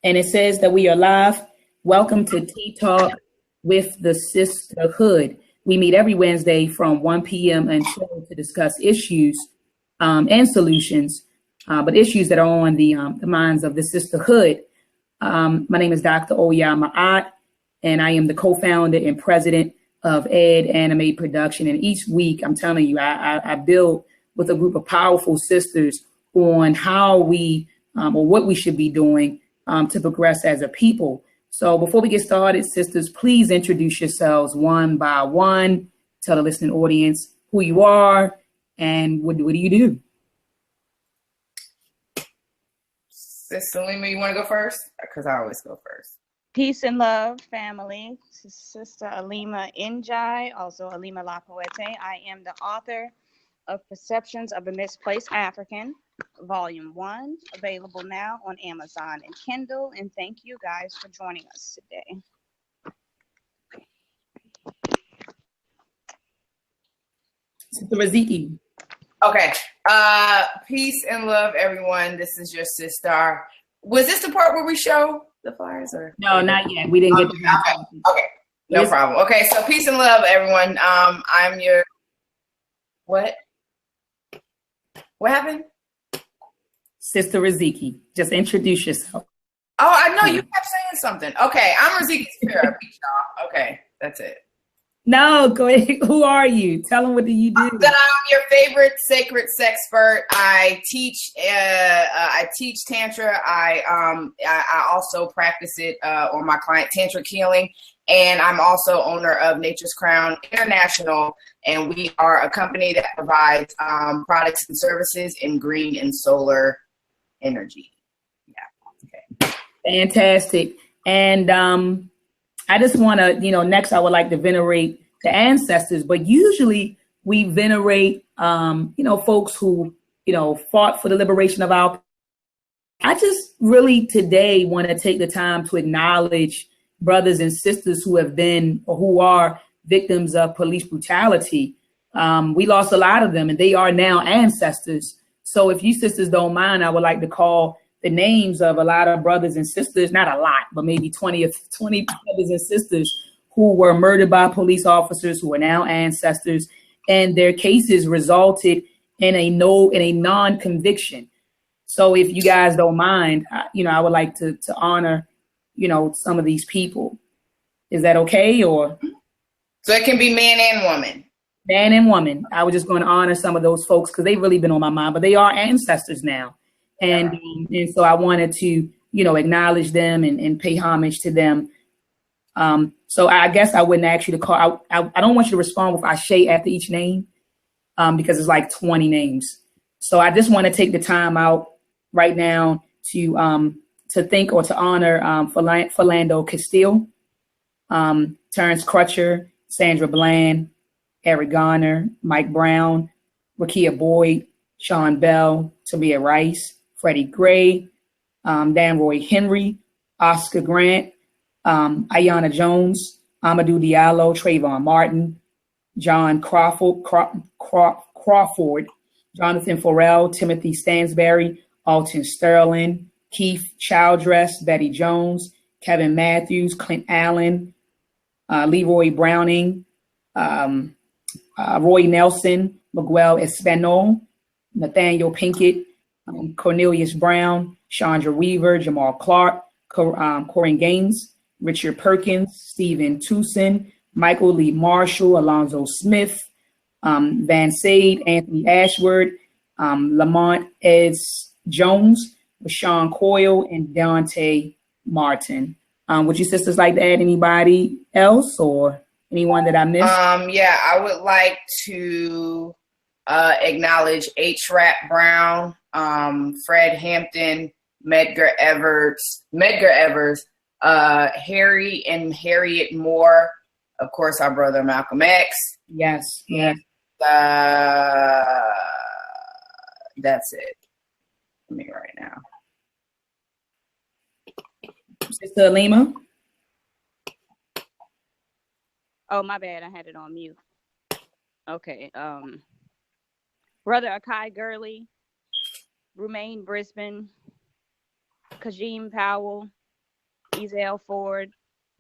And it says that we are live. Welcome to Tea Talk with the Sisterhood. We meet every Wednesday from 1 p.m. until to discuss issues and solutions, but issues that are on the minds of the sisterhood. My name is Dr. Oya Ma'at, and I am the co-founder and president of Ed Anime Production. And each week, I'm telling you, I build with a group of powerful sisters on how we or what we should be doing to progress as a people. So before we get started, sisters, please introduce yourselves one by one. Tell the listening audience who you are and what do you do. Sister Lima, you want to go first? Because I always go first. Peace and love, family. Sister Alima Njai, also Alima La Poete. I am the author of Perceptions of a Misplaced African, Volume 1, available now on Amazon and Kindle. And thank you guys for joining us today. Sister Raziki. Okay. Peace and love, everyone. This is your sister. Was this the part where we show the flyers? Or No, not yet. We didn't get to that. Okay. No problem. Okay, so peace and love, everyone. I'm your what? What happened? Sister Raziki. Just introduce yourself. Oh, I know you kept saying something. Okay, I'm Raziki Spira. Y'all. Okay, that's it. No, go ahead. Who are you? Tell them what do you do? I'm your favorite sacred sexpert. I teach Tantra. I also practice it on my client Tantric Healing. And I'm also owner of Nature's Crown International. And we are a company that provides products and services in green and solar energy. Yeah. Okay. Fantastic. And I just want to, next I would like to venerate the ancestors, but usually we venerate, folks who, fought for the liberation of our. I just really today want to take the time to acknowledge brothers and sisters who have been or who are victims of police brutality. We lost a lot of them and they are now ancestors. So if you sisters don't mind, I would like to call the names of a lot of brothers and sisters, not a lot, but maybe 20 brothers and sisters who were murdered by police officers who are now ancestors, and their cases resulted in a non-conviction. So if you guys don't mind, I would like to honor, some of these people. Is that okay? Or so it can be man and woman. Man and woman. I was just going to honor some of those folks because they've really been on my mind, but they are ancestors now. And so I wanted to, acknowledge them and pay homage to them. So I guess I wouldn't ask you to call. I don't want you to respond with Ashe after each name because it's like 20 names. So I just want to take the time out right now to think or to honor Philando Castile, Terrence Crutcher, Sandra Bland, Eric Garner, Mike Brown, Rakia Boyd, Sean Bell, Tamia Rice, Freddie Gray, Dan Roy Henry, Oscar Grant, Ayanna Jones, Amadou Diallo, Trayvon Martin, John Crawford, Jonathan Farrell, Timothy Stansberry, Alton Sterling, Keith Childress, Betty Jones, Kevin Matthews, Clint Allen, Leroy Browning, Roy Nelson, Miguel Espinal, Nathaniel Pinkett, Cornelius Brown, Chandra Weaver, Jamal Clark, Corinne Gaines, Richard Perkins, Stephen Tucson, Michael Lee Marshall, Alonzo Smith, Van Sade, Anthony Ashworth, Lamont Eds Jones, Rashawn Coyle, and Dante Martin. Would you sisters like to add anybody else or anyone that I missed? Yeah, I would like to acknowledge H. Rat Brown, Fred Hampton, Medgar Evers, Harry and Harriet Moore, of course, our brother Malcolm X. Yes. And, that's it for me right now. Sister Alima? Oh, my bad. I had it on mute. Okay. Brother Akai Gurley, Rumaine Brisbane, Kajim Powell, Ezell Ford,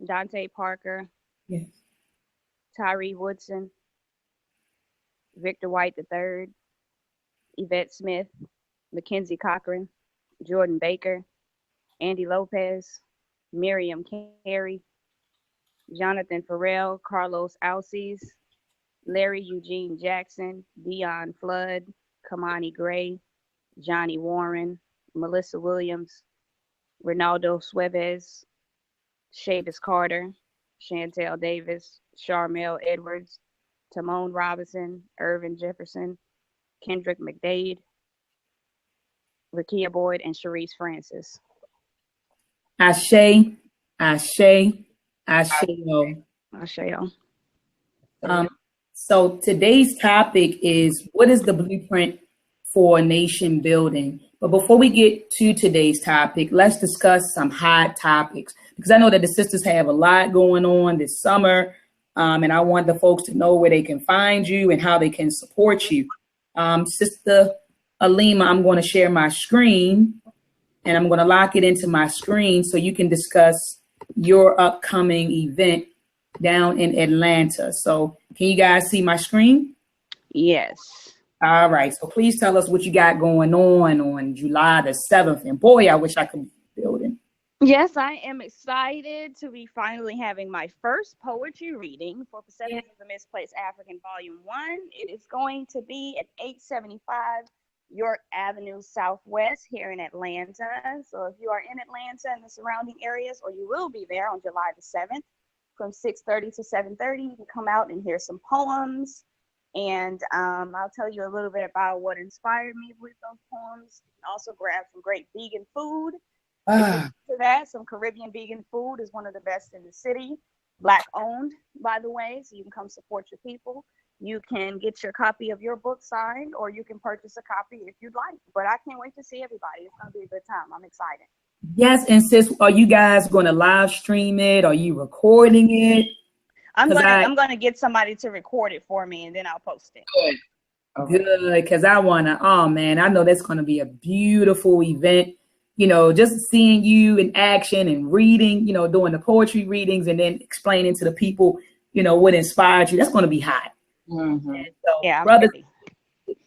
Dante Parker, Yes. Tyree Woodson, Victor White III, Yvette Smith, Mackenzie Cochran, Jordan Baker, Andy Lopez, Miriam Carey, Jonathan Farrell, Carlos Alces, Larry Eugene Jackson, Dion Flood, Kamani Gray, Johnny Warren, Melissa Williams, Ronaldo Sueves, Shavis Carter, Chantel Davis, Charmel Edwards, Timone Robinson, Irvin Jefferson, Kendrick McDade, Rakia Boyd, and Sharice Francis. Ashe, Ashe, Asheo. Asheo. So today's topic is, what is the blueprint for nation building? But before we get to today's topic, let's discuss some hot topics, because I know that the sisters have a lot going on this summer, and I want the folks to know where they can find you and how they can support you. Sister Alima, I'm going to share my screen, and I'm going to lock it into my screen so you can discuss your upcoming event down in Atlanta. So can you guys see my screen? Yes. All right. So please tell us what you got going on July the 7th. And boy, I wish I could be building. Yes, I am excited to be finally having my first poetry reading for Perceptions of the Misplaced African Volume 1. It is going to be at 875 York Avenue Southwest here in Atlanta. So if you are in Atlanta and the surrounding areas, or you will be there on July the 7th from 6:30 to 7:30, you can come out and hear some poems. And I'll tell you a little bit about what inspired me with those poems. You can also grab some great vegan food. To that, some Caribbean vegan food is one of the best in the city. Black owned, by the way, so you can come support your people. You can get your copy of your book signed, or you can purchase a copy if you'd like. But I can't wait to see everybody. It's going to be a good time. I'm excited. Yes, and sis, are you guys going to live stream it? Are you recording it? I'm gonna get somebody to record it for me, and then I'll post it. Good, because I want to. Oh man, I know that's going to be a beautiful event. You know, just seeing you in action and reading. You know, doing the poetry readings and then explaining to the people, you know, what inspired you. That's going to be hot. Mm-hmm. So, yeah, brothers.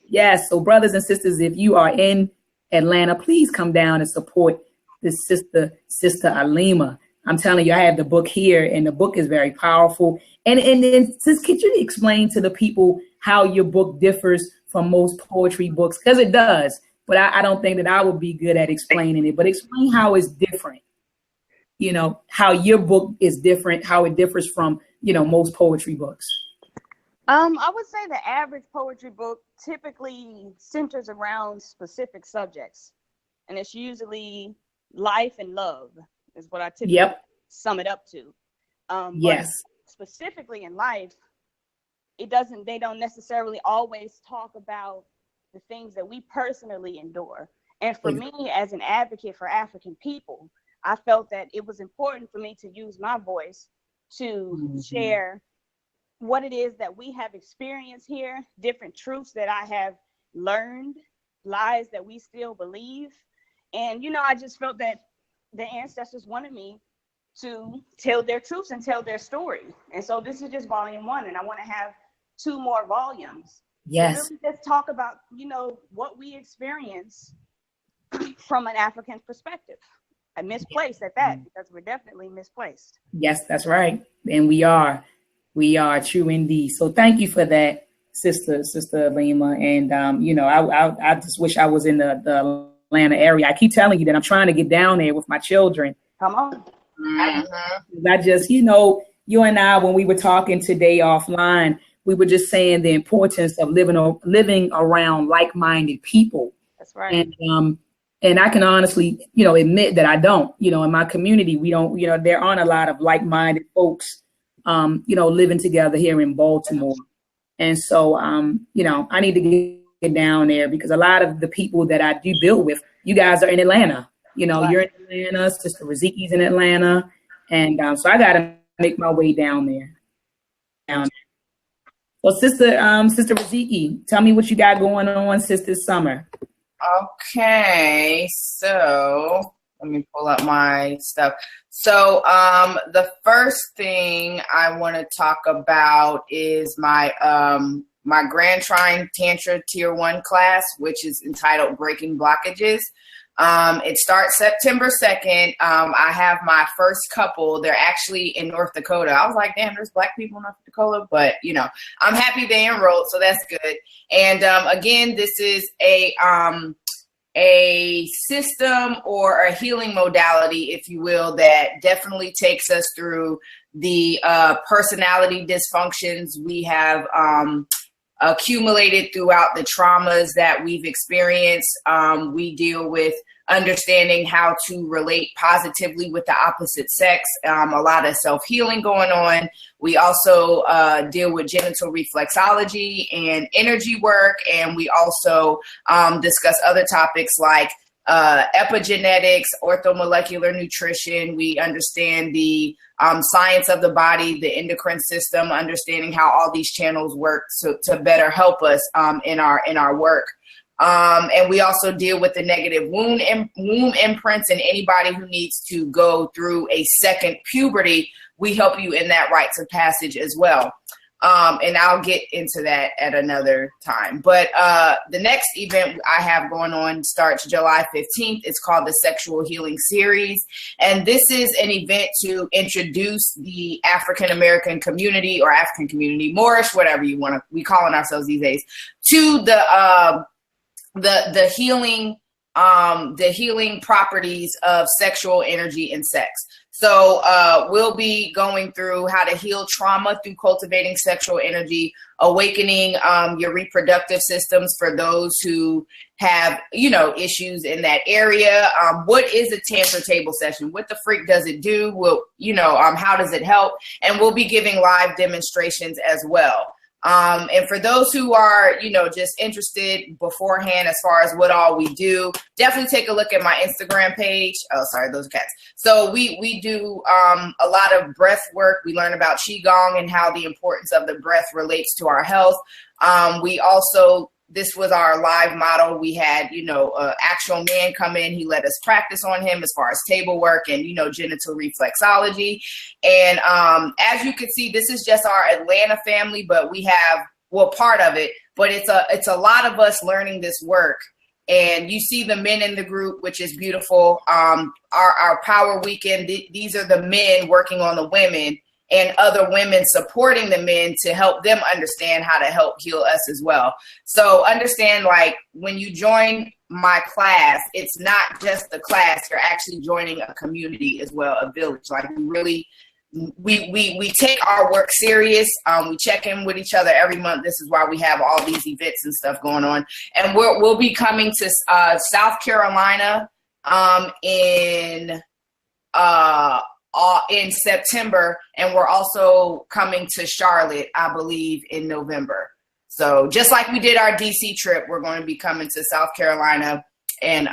Yes, so brothers and sisters, if you are in Atlanta, please come down and support this sister Alima. I'm telling you, I have the book here, and the book is very powerful. And then, sis, could you explain to the people how your book differs from most poetry books? Because it does, but I don't think that I would be good at explaining it. But explain how it's different. You know, how your book is different, how it differs from, you know, most poetry books. I would say the average poetry book typically centers around specific subjects, and it's usually life and love is what I typically sum it up to. Yes. But specifically in life, they don't necessarily always talk about the things that we personally endure. And for me, as an advocate for African people, I felt that it was important for me to use my voice to share what it is that we have experienced here, different truths that I have learned, lies that we still believe. And, you know, I just felt that the ancestors wanted me to tell their truths and tell their story. And so this is just volume 1, and I want to have 2 more volumes. Yes. Really just talk about, you know, what we experience from an African perspective. And misplaced at that, because we're definitely misplaced. Yes, that's right. And we are true indeed. So thank you for that, Sister Alima. And, you know, I just wish I was in the Atlanta area. I keep telling you that I'm trying to get down there with my children. Come on. I just, you know, you and I, when we were talking today offline, we were just saying the importance of living around like-minded people. That's right. And I can honestly, you know, admit that I don't, you know, in my community, we don't, you know, there aren't a lot of like-minded folks, you know, living together here in Baltimore. And so, you know, I need to get down there, because a lot of the people that I do build with, you guys are in Atlanta. You know, you're in Atlanta, Sister Riziki's in Atlanta. And so I got to make my way down there. Well, Sister Riziki, tell me what you got going on, sis, this summer. Okay, so let me pull up my stuff. So the first thing I want to talk about is my my Grand Trine Tantra Tier 1 class, which is entitled Breaking Blockages. It starts September 2nd. I have my first couple. They're actually in North Dakota. I was like, damn, there's Black people in North Dakota, but you know, I'm happy they enrolled, so that's good. And again, this is a system or a healing modality, if you will, that definitely takes us through the personality dysfunctions we have accumulated throughout the traumas that we've experienced. We deal with understanding how to relate positively with the opposite sex, a lot of self-healing going on. We also deal with genital reflexology and energy work, and we also discuss other topics like epigenetics, orthomolecular nutrition. We understand the science of the body, the endocrine system, understanding how all these channels work to better help us in our work. And we also deal with the negative womb imprints, and anybody who needs to go through a second puberty, we help you in that rites of passage as well. And I'll get into that at another time. But the next event I have going on starts July 15th. It's called the Sexual Healing Series. And this is an event to introduce the African American community, or African community, Moorish, whatever you want to, we calling ourselves these days, to the healing properties of sexual energy and sex. So we'll be going through how to heal trauma through cultivating sexual energy, awakening your reproductive systems for those who have, you know, issues in that area. What is a tantra table session? What the freak does it do? Well, you know, how does it help? And we'll be giving live demonstrations as well. And for those who are, you know, just interested beforehand as far as what all we do, definitely take a look at my Instagram page. Oh, sorry, those are cats. So we do a lot of breath work. We learn about Qigong and how the importance of the breath relates to our health. We also, this was our live model. We had, you know, actual man come in. He let us practice on him as far as table work and, you know, genital reflexology. And as you can see, this is just our Atlanta family, but we have, well, part of it, but it's a lot of us learning this work. And you see the men in the group, which is beautiful. Our power weekend, these are the men working on the women, and other women supporting the men to help them understand how to help heal us as well. So understand, like, when you join my class, it's not just the class, you're actually joining a community as well, a village. Like, we take our work serious. We check in with each other every month. This is why we have all these events and stuff going on. And we'll be coming to South Carolina in September, and we're also coming to Charlotte, I believe, in November. So just like we did our DC trip, we're going to be coming to South Carolina and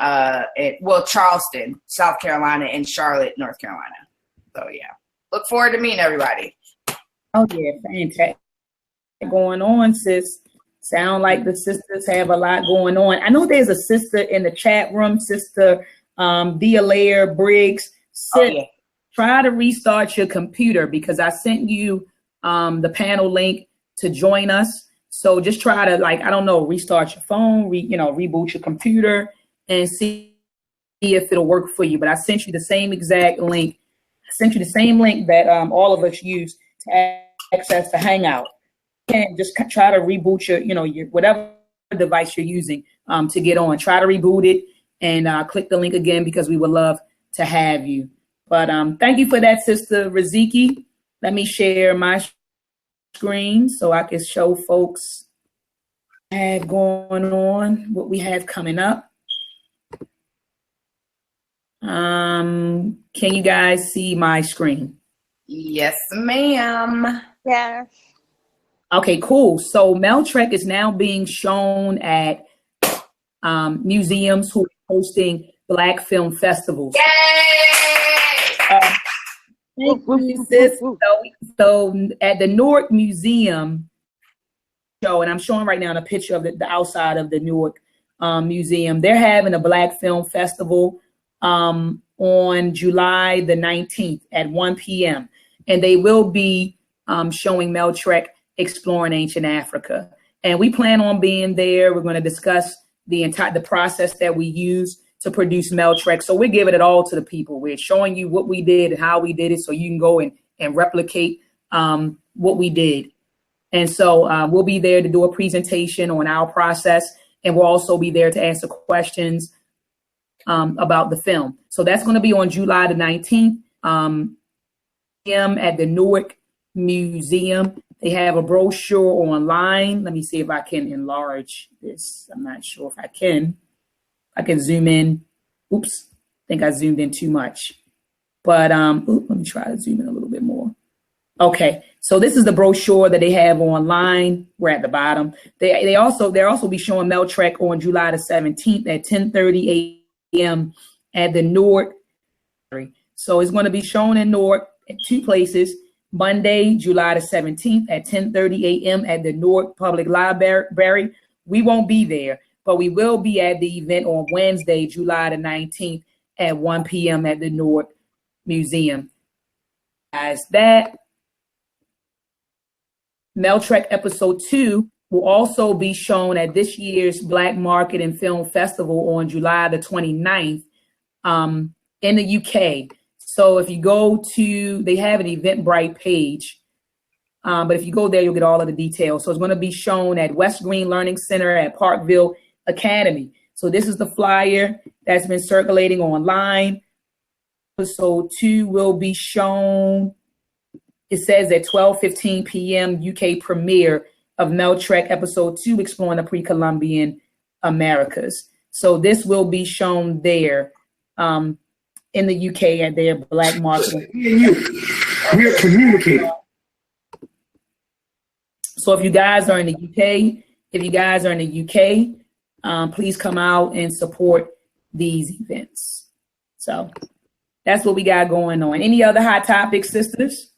Charleston, South Carolina, and Charlotte, North Carolina. So yeah, look forward to meeting everybody. Oh yeah, fantastic going on, sis. Sound like the sisters have a lot going on. I know there's a sister in the chat room, Sister Dealaire Briggs. Oh yeah. Try to restart your computer, because I sent you the panel link to join us. So just try to, like, I don't know, restart your phone, reboot your computer and see if it'll work for you. But I sent you the same exact link. I sent you the same link that all of us use to access the Hangout. And just try to reboot your whatever device you're using to get on. Try to reboot it and click the link again, because we would love to have you. But thank you for that, Sister Riziki. Let me share my screen so I can show folks what I have going on, what we have coming up. Can you guys see my screen? Yes, ma'am. Yes. Okay, cool. So Meltrek is now being shown at museums who are hosting Black film festivals. Yay! Thank you, sis. So at the Newark Museum show, and I'm showing right now a picture of the outside of the Newark Museum, they're having a Black film festival on on July the 19th at 1 p.m. And they will be showing Meltrek Exploring Ancient Africa. And we plan on being there. We're going to discuss the process that we use to produce Meltrek. So we're giving it all to the people. We're showing you what we did and how we did it so you can go and replicate what we did. And so we'll be there to do a presentation on our process. And we'll also be there to answer questions about the film. So that's going to be on July the 19th at the Newark Museum. They have a brochure online. Let me see if I can enlarge this. I'm not sure if I can. I can zoom in. Oops, I think I zoomed in too much. But let me try to zoom in a little bit more. Okay, so this is the brochure that they have online. We're at the bottom. They'll also be showing Meltrek on July the 17th at 10:30 a.m. at the Newark. So it's going to be shown in Newark at two places. Monday, July the 17th at 10:30 a.m. at the Newark Public Library. We won't be there, but we will be at the event on Wednesday, July the 19th at 1 p.m. at the Newark Museum. As that, Meltrek Episode 2 will also be shown at this year's Black Market and Film Festival on July the 29th in the UK. So if you go to, they have an Eventbrite page, but if you go there, you'll get all of the details. So it's going to be shown at West Green Learning Center at Parkville Academy. So this is the flyer that's been circulating online. Episode 2 will be shown, it says at 12:15 p.m. UK premiere of Meltrek Episode 2, Exploring the Pre-Columbian Americas. So this will be shown there. In the UK at their Black Market. We're communicating. So if you guys are in the UK, please come out and support these events. So that's what we got going on. Any other hot topics, sisters?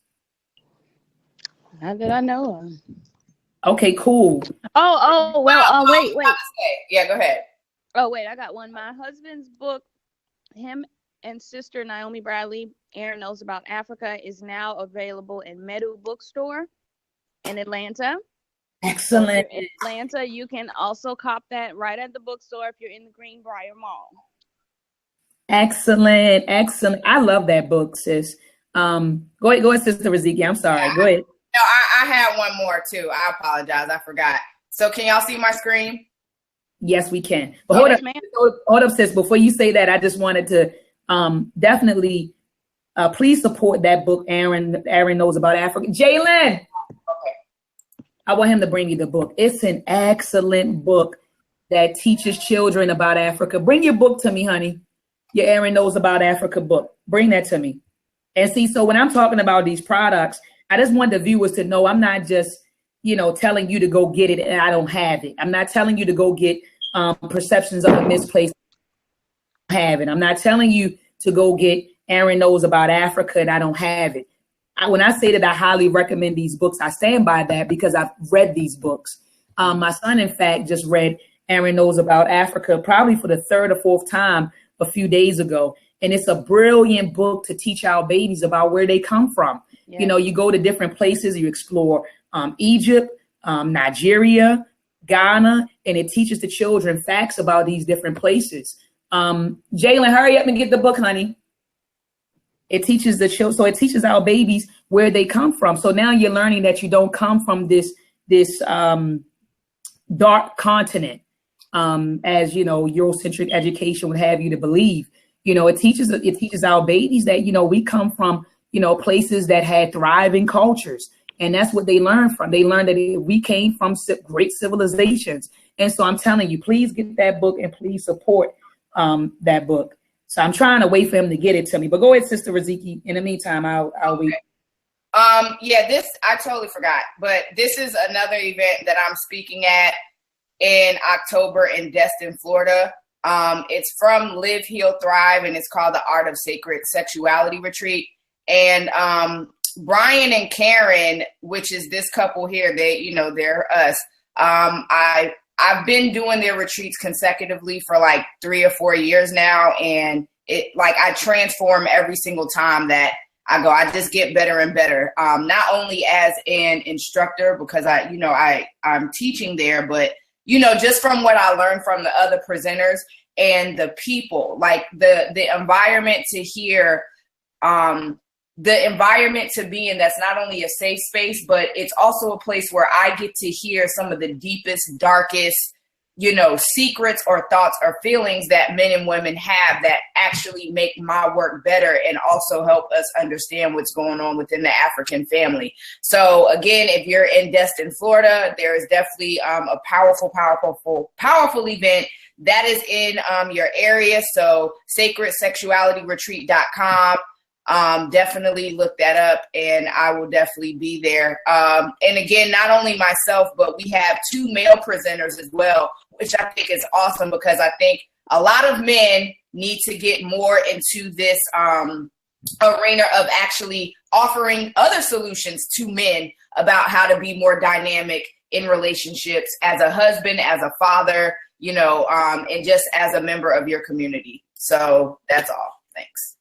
Not that I know of. Okay, cool. Wait. Yeah, go ahead. Oh, wait, I got one. My husband's book, him and sister Naomi Bradley, Aaron Knows About Africa, is now available in Meadow Bookstore in Atlanta. Excellent. So in Atlanta, you can also cop that right at the bookstore if you're in the Greenbrier Mall. Excellent. I love that book, sis. Go ahead, Sister Raziki. I'm sorry. Go ahead. No, I had one more too. I apologize. I forgot. So can y'all see my screen? Yes, we can. But hold up, sis. Before you say that, I just wanted to definitely please support that book. Aaron Knows About Africa. Jalen, okay. I want him to bring you the book. It's an excellent book that teaches children about Africa. Bring your book to me, honey. Your Aaron Knows About Africa book. Bring that to me. And see, so when I'm talking about these products, I just want the viewers to know I'm not just, telling you to go get it and I don't have it. I'm not telling you to go get Perceptions of a Misplaced. Have it. I'm not telling you to go get Aaron Knows About Africa and I don't have it. When I say that I highly recommend these books, I stand by that because I've read these books. My son, in fact, just read Aaron Knows About Africa probably for the third or fourth time a few days ago. And it's a brilliant book to teach our babies about where they come from. Yeah. You go to different places, you explore Egypt, Nigeria, Ghana, and it teaches the children facts about these different places. Jalen, hurry up and get the book, honey. It teaches the children, so it teaches our babies where they come from. So now you're learning that you don't come from this dark continent, as Eurocentric education would have you to believe. It teaches our babies that we come from places that had thriving cultures, and that's what they learn from. They learn that we came from great civilizations, and so I'm telling you, please get that book and please support that book. So I'm trying to wait for him to get it to me. But go ahead, Sister Raziki. In the meantime, I'll wait. This I totally forgot, but this is another event that I'm speaking at in October in Destin, Florida. It's from Live, Heal, Thrive, and it's called the Art of Sacred Sexuality Retreat. And Brian and Karen, which is this couple here, they're us. I've been doing their retreats consecutively for like 3 or 4 years now, and I transform every single time that I go. I just get better and better. Not only as an instructor, because I'm teaching there, but just from what I learned from the other presenters and the people, like the environment to hear, the environment to be in, that's not only a safe space, but it's also a place where I get to hear some of the deepest, darkest, secrets or thoughts or feelings that men and women have that actually make my work better and also help us understand what's going on within the African family. So again, if you're in Destin, Florida, there is definitely a powerful event that is in your area. So sacredsexualityretreat.com. Definitely look that up, and I will definitely be there. And again, not only myself, but we have 2 male presenters as well, which I think is awesome, because I think a lot of men need to get more into this arena of actually offering other solutions to men about how to be more dynamic in relationships as a husband, as a father, and just as a member of your community. So that's all. Thanks.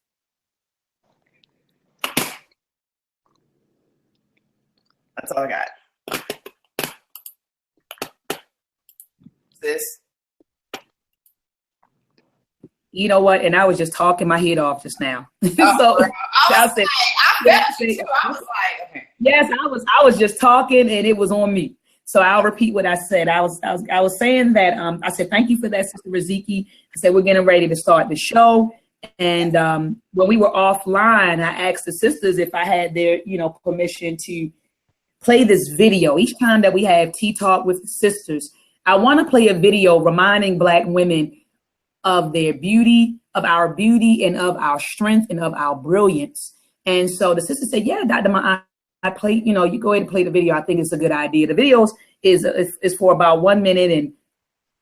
That's all I got. Sis? You know what? And I was just talking my head off just now. Okay. Yes, I was just talking, and it was on me. So I'll repeat what I said. I was saying that I said thank you for that, Sister Riziki. I said we're getting ready to start the show, and when we were offline, I asked the sisters if I had their permission to play this video. Each time that we have Tea Talk with the sisters, I want to play a video reminding Black women of their beauty, of our beauty, and of our strength, and of our brilliance. And so the sister said, yeah, Dr. Ma, I play, you go ahead and play the video. I think it's a good idea. The video is for about 1 minute, and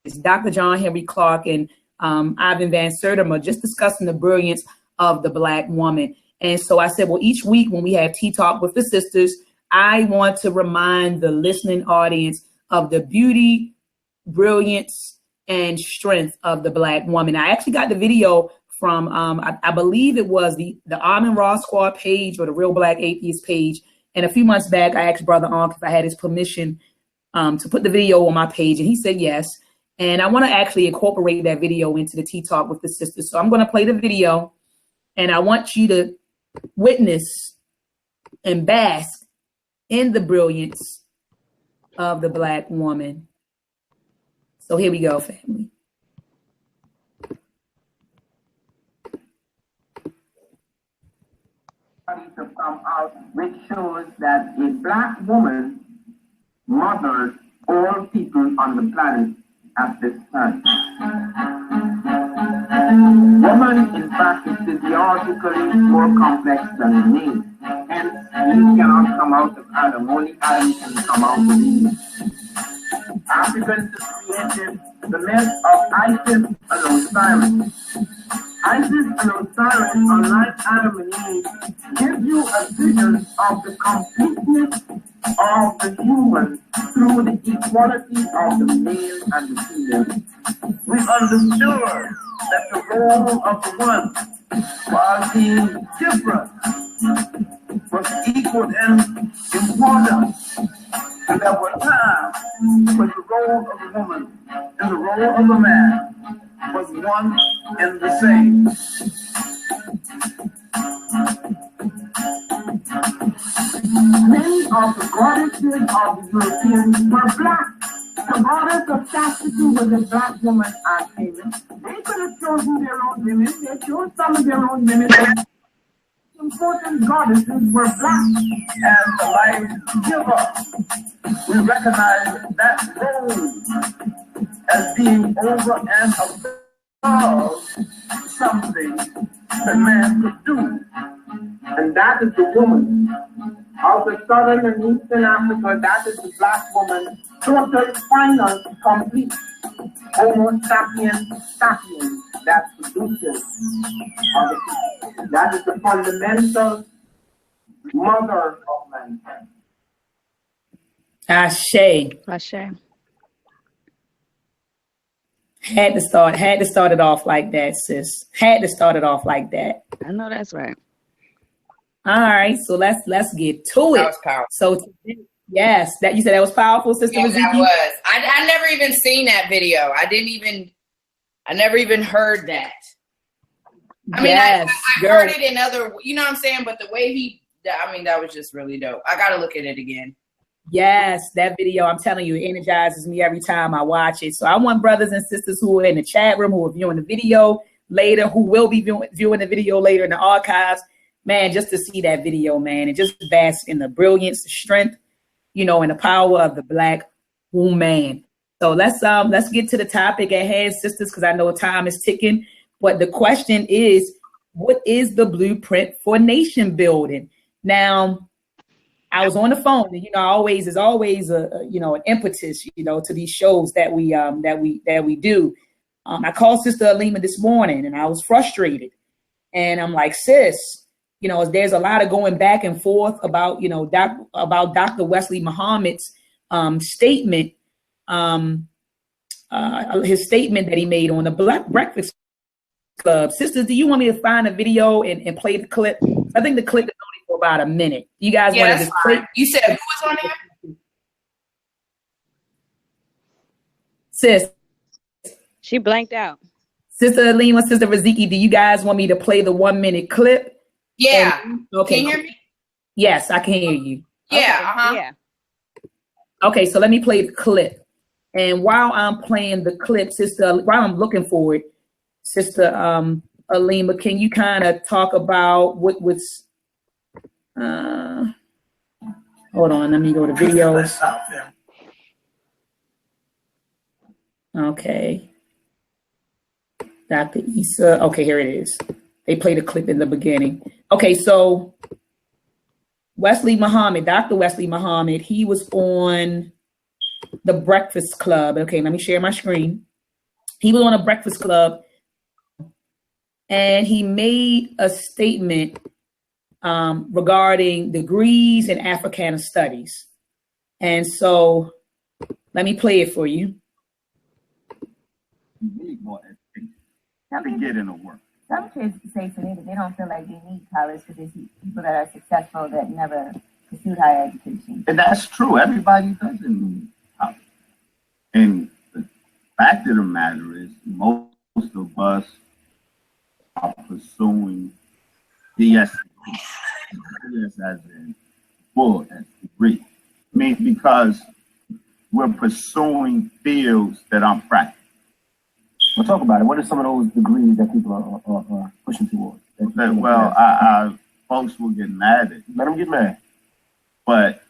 it's Dr. John Henry Clark and Ivan Van Sertima just discussing the brilliance of the Black woman. And so I said, well, each week when we have Tea Talk with the sisters, I want to remind the listening audience of the beauty, brilliance, and strength of the Black woman. I actually got the video from, I believe it was the Armin Ross Squad page or the Real Black Atheist page. And a few months back, I asked Brother Ankh if I had his permission to put the video on my page, and he said yes. And I want to actually incorporate that video into the Tea Talk with the sisters. So I'm going to play the video, and I want you to witness and bask in the brilliance of the Black woman. So here we go, family. To come out, which shows that a Black woman mothered all people on the planet at this time. Woman, in fact, is physiologically more complex than man. Hence, Eve cannot come out of Adam. Only Adam can come out of Eve. Africans created the myth of Isis and Osiris. Isis and Osiris, unlike Adam and Eve, give you a vision of the completeness of the human through the equality of the male and the female. We understood that the role of the one, while being different, was equal in importance. And there were times when the role of a woman and the role of a man was one and the same. Many of the goddesses of the Europeans were Black. The goddess of chastity was a Black woman, Artemis. They could have chosen their own women. They chose some of their own women. Important goddesses were Black as the life giver. We recognize that role as being over and above something that man could do. And that is the woman. Of the southern and eastern Africa, that is the Black woman, total, final, complete. Homo sapiens sapiens, that produces of the people. That is the fundamental mother of mankind. Ashe. Ashe. Had to start it off like that, sis. Had to start it off like that. I know that's right. All right, so let's get to it. That was powerful. So yes, that you said that was powerful, Sister Yeah, Riziki? that was. I never even seen that video. I never even heard that. I mean, yes, I heard it in other, you know what I'm saying? But the way that was just really dope. I got to look at it again. Yes, that video, I'm telling you, it energizes me every time I watch it. So I want brothers and sisters who are in the chat room, who are viewing the video later, who will be viewing the video later in the archives, man, just to see that video, man, and just bask in the brilliance, the strength, you know, and the power of the Black woman. So let's get to the topic at hand, sisters, because I know time is ticking. But the question is, what is the blueprint for nation building? Now, I was on the phone, and you know, there's always a an impetus, you know, to these shows that we do. I called Sister Alima this morning, and I was frustrated, and I'm like, sis, you know, there's a lot of going back and forth about about Dr. Wesley Muhammad's statement, his statement that he made on the Black Breakfast Club. Sisters, do you want me to find a video and play the clip? I think the clip is only for about a minute. You guys want to just play? You said who was on there? Sis. She blanked out. Sister Alima, Sister Riziki, do you guys want me to play the 1 minute clip? Yeah. Okay. Can you hear me? Yes, I can hear you. Yeah. Okay. Yeah. Okay, so let me play the clip. And while I'm playing the clip, while I'm looking for it, Sister Alima, can you kind of talk about what's hold on, let me go to videos. Okay. Dr. Issa. Okay, here it is. They played a clip in the beginning. Okay, so Wesley Muhammad, Dr. Wesley Muhammad, he was on the Breakfast Club. Okay, let me share my screen. He was on a Breakfast Club, and he made a statement regarding degrees in Africana studies. And so let me play it for you. You need more education to get into work. Some kids say to me that they don't feel like they need college because they see people that are successful that never pursued higher education. And that's true. Everybody doesn't need college. And the fact of the matter is, most of us are pursuing DS as in full as degree. I mean, because we're pursuing fields that aren't practical. Well, talk about it. What are some of those degrees that people are pushing towards? Well, folks will get mad at you. Let them get mad. But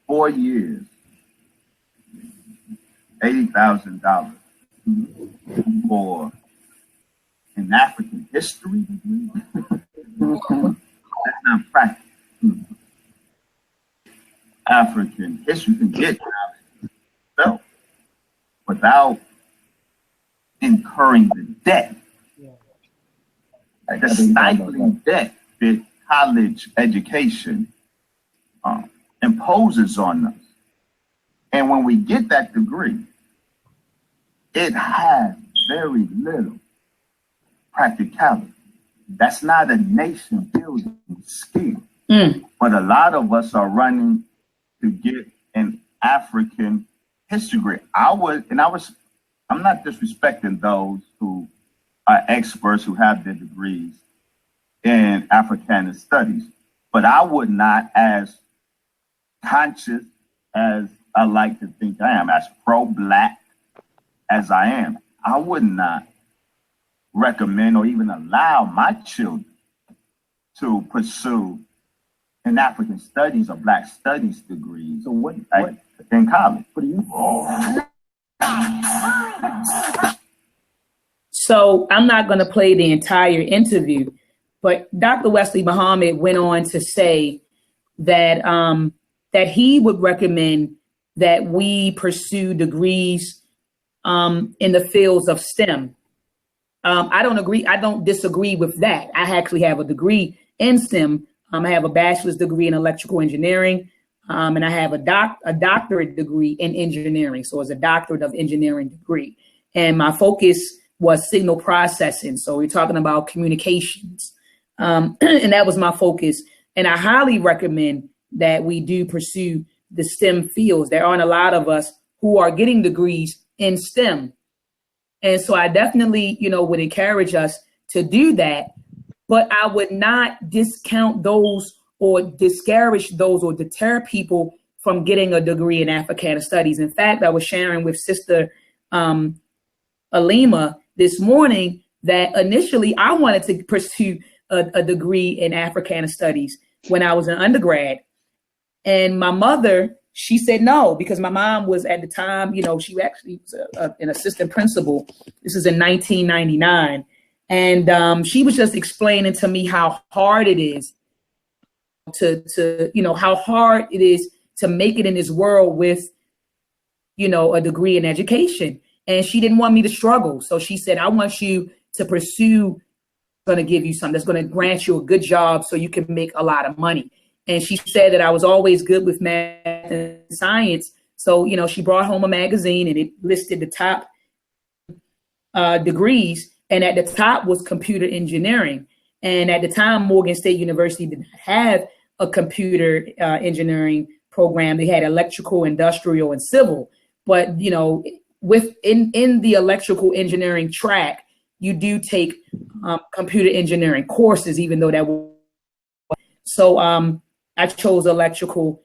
4 years, $80,000 for an African history degree, that's not practical. African history, you can get knowledge yourself without incurring the debt. The stifling debt that college education imposes on us. And when we get that degree, it has very little practicality. That's not a nation building skill. But a lot of us are running to get an African history degree. I'm not disrespecting those who are experts who have their degrees in Africana studies, but I would not, as conscious as I like to think I am, as pro-Black as I am, I would not recommend or even allow my children to pursue an African studies or Black studies degree. So what in college? What do you? So I'm not going to play the entire interview, but Dr. Wesley Muhammad went on to say that that he would recommend that we pursue degrees in the fields of STEM. I don't disagree with that. I actually have a degree in STEM. I have a bachelor's degree in electrical engineering. and I have a doctorate degree in engineering. So it's a doctorate of engineering degree. And my focus was signal processing. So we're talking about communications. And that was my focus. And I highly recommend that we do pursue the STEM fields. There aren't a lot of us who are getting degrees in STEM. And so I definitely, would encourage us to do that. But I would not discount those or discourage those or deter people from getting a degree in Africana studies. In fact, I was sharing with Sister Alima this morning that initially I wanted to pursue a degree in Africana studies when I was an undergrad. And my mother, she said no, because my mom was at the time, she actually was an assistant principal. This is in 1999. And she was just explaining to me how hard it is to how hard it is to make it in this world with, a degree in education. And she didn't want me to struggle. So she said, I want you to pursue, going to give you something that's going to grant you a good job so you can make a lot of money. And she said that I was always good with math and science. So, she brought home a magazine and it listed the top degrees. And at the top was computer engineering. And at the time, Morgan State University did not have a computer engineering program. They had electrical, industrial, and civil. But, in the electrical engineering track, you do take computer engineering courses, even though that was. So I chose electrical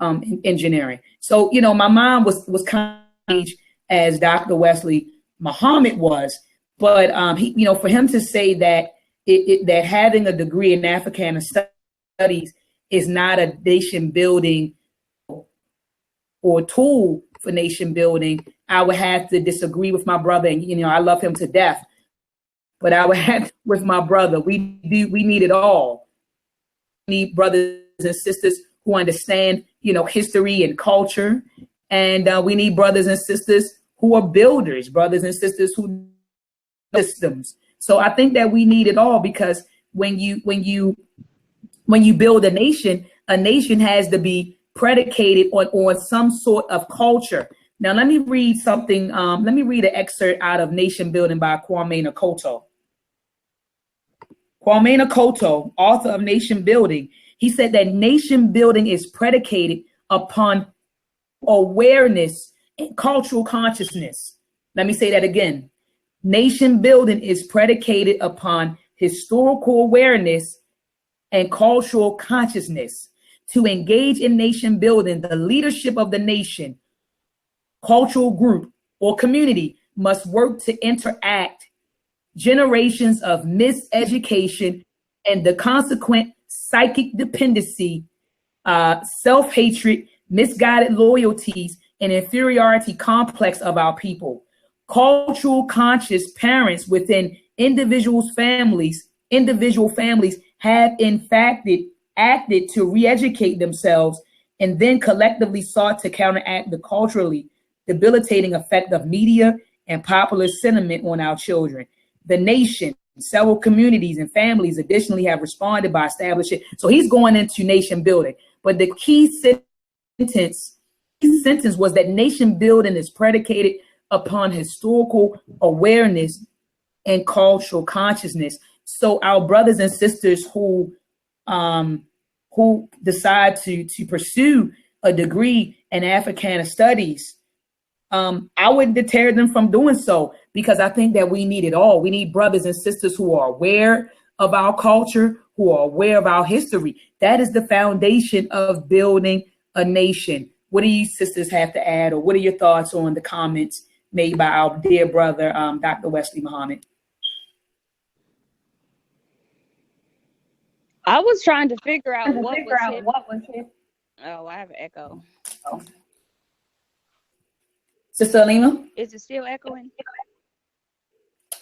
engineering. So, my mom was kind of as Dr. Wesley Muhammad was. But he, for him to say that that having a degree in Africana studies is not a nation building or tool for nation building, I would have to disagree with my brother. And I love him to death, but I would have with my brother. We need it all. We need brothers and sisters who understand history and culture, and we need brothers and sisters who are builders, brothers and sisters who systems. So I think that we need it all, because when you build a nation has to be predicated on some sort of culture. Now let me read something. Let me read an excerpt out of Nation Building by Kwame Nkrumah. Kwame Nkrumah, author of Nation Building, he said that nation building is predicated upon awareness and cultural consciousness. Let me say that again. Nation building is predicated upon historical awareness and cultural consciousness. To engage in nation building, the leadership of the nation, cultural group, or community must work to interact generations of miseducation and the consequent psychic dependency, self-hatred, misguided loyalties, and inferiority complex of our people. Cultural conscious parents within individual families have in fact acted to re-educate themselves and then collectively sought to counteract the culturally debilitating effect of media and popular sentiment on our children. The nation, several communities and families additionally have responded by establishing. So he's going into nation building, but the key sentence was that nation building is predicated upon historical awareness and cultural consciousness. So our brothers and sisters who decide to pursue a degree in Africana studies, I wouldn't deter them from doing so, because I think that we need it all. We need brothers and sisters who are aware of our culture, who are aware of our history. That is the foundation of building a nation. What do you sisters have to add, or what are your thoughts on the comments made by our dear brother, Dr. Wesley Muhammad? I was trying to figure out what was his. Oh, I have an echo. Oh. Sister Alima? Is it still echoing?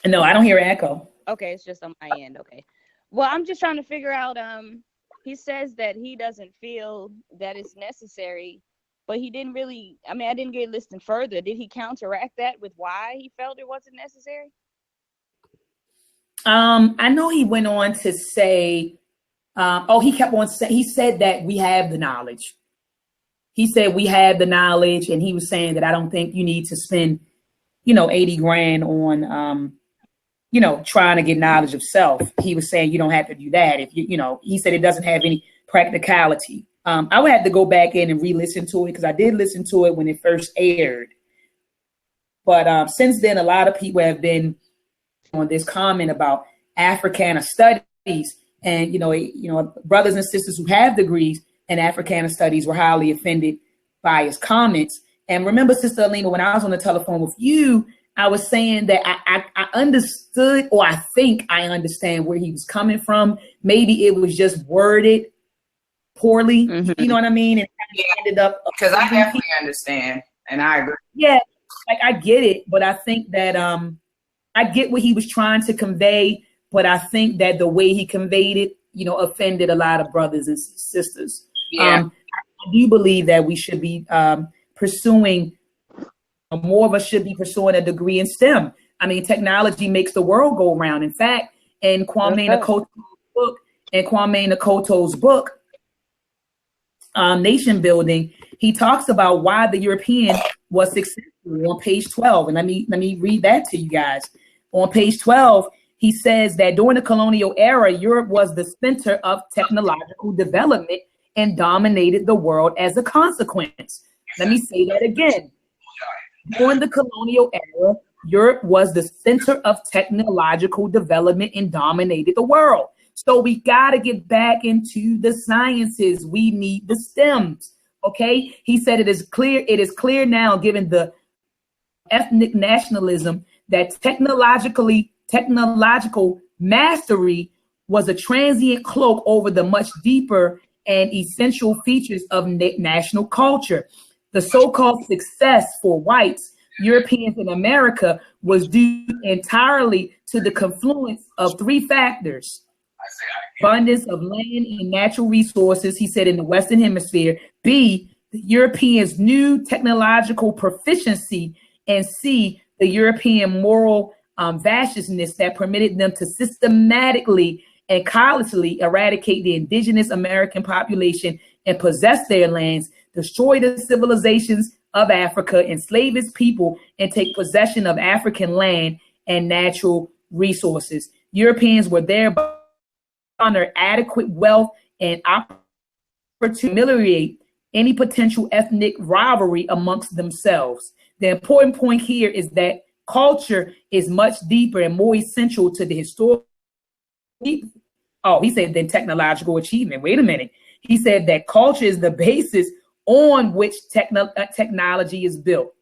No, I don't hear an echo. Okay, it's just on my end. Okay. Well, I'm just trying to figure out, he says that he doesn't feel that it's necessary, but he didn't really, I didn't get listening further. Did he counteract that with why he felt it wasn't necessary? I know he went on to say, he kept on saying, he said that we have the knowledge. he said we have the knowledge, and he was saying that I don't think you need to spend, 80 grand on, trying to get knowledge of self. He was saying you don't have to do that. If he said it doesn't have any practicality. I would have to go back in and re-listen to it because I did listen to it when it first aired. But since then, a lot of people have been on this comment about Africana studies, and brothers and sisters who have degrees in Africana studies were highly offended by his comments. And remember, Sister Alima, when I was on the telephone with you, I was saying that I understood, or I think I understand where he was coming from. Maybe it was just worded poorly. Mm-hmm. You know what I mean? And ended up because I definitely understand, and I agree. Yeah, like I get it, but I think that I get what he was trying to convey, but I think that the way he conveyed it, offended a lot of brothers and sisters. Yeah. I do believe that we should be pursuing, more of us should be pursuing a degree in STEM. I mean, technology makes the world go round. In fact, in Kwame Nkrumah's book, Nationbuilding, he talks about why the European was successful on page 12. And let me read that to you guys. On page 12, he says that during the colonial era, Europe was the center of technological development and dominated the world as a consequence. Let me say that again. During the colonial era, Europe was the center of technological development and dominated the world. So we got to get back into the sciences. We need the STEMs. Okay. He said it is clear now, given the ethnic nationalism, that technological mastery was a transient cloak over the much deeper and essential features of national culture. The so-called success for whites, Europeans, in America was due entirely to the confluence of three factors: abundance of land and natural resources, he said, in the Western Hemisphere; B, the Europeans' new technological proficiency; and C, the European moral vastness that permitted them to systematically and callously eradicate the indigenous American population and possess their lands, destroy the civilizations of Africa, enslave its people, and take possession of African land and natural resources. Europeans were thereby under adequate wealth and opportunity to ameliorate any potential ethnic rivalry amongst themselves. The important point here is that culture is much deeper and more essential to the historical. Oh, he said then technological achievement. Wait a minute. He said that culture is the basis on which technology is built.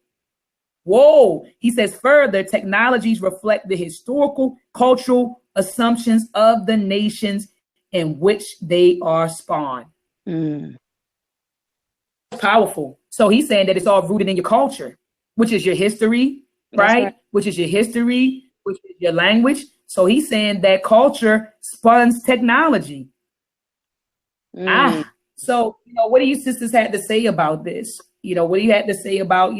Whoa. He says further, technologies reflect the historical, cultural assumptions of the nations in which they are spawned. Powerful. So he's saying that it's all rooted in your culture, which is your history, right? Which is your history, which is your language. So he's saying that culture spawns technology. So, what do you sisters had to say about this? What do you had to say about,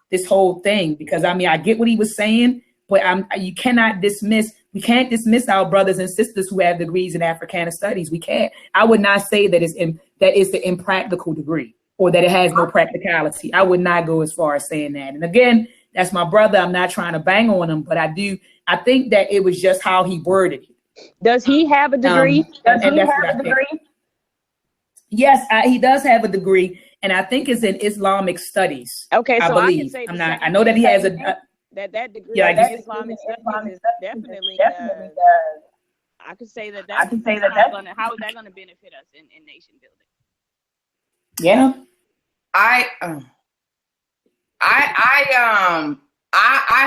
this whole thing? Because I mean, I get what he was saying, but we can't dismiss our brothers and sisters who have degrees in Africana studies. We can't. I would not say that it's the impractical degree or that it has no practicality. I would not go as far as saying that. And again, that's my brother. I'm not trying to bang on him, but I think that it was just how he worded it. Does he have a degree? Yes, he does have a degree, and I think it's in Islamic studies. Okay, so I believe. I can say I know that he has that degree. Yeah, in Islamic studies is definitely. I could say that. How is that going to benefit us in nation building? Yeah, I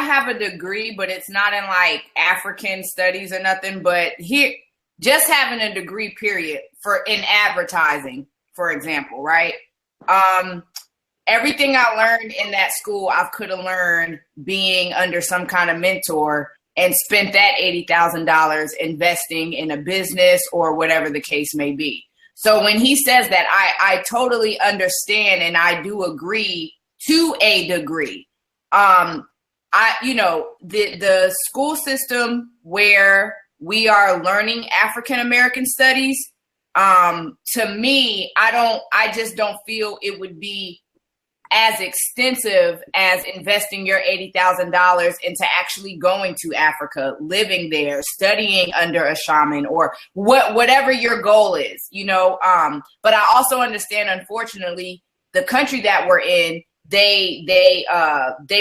have a degree, but it's not in like African studies or nothing. But here, just having a degree, period, in advertising, for example, right? Everything I learned in that school, I could have learned being under some kind of mentor and spent that $80,000 investing in a business or whatever the case may be. So when he says that, I totally understand, and I do agree to a degree. The school system where we are learning African American studies, to me, I just don't feel it would be as extensive as investing your $80,000 into actually going to Africa, living there, studying under a shaman, or whatever your goal is, you know. But I also understand, unfortunately, the country that we're in, they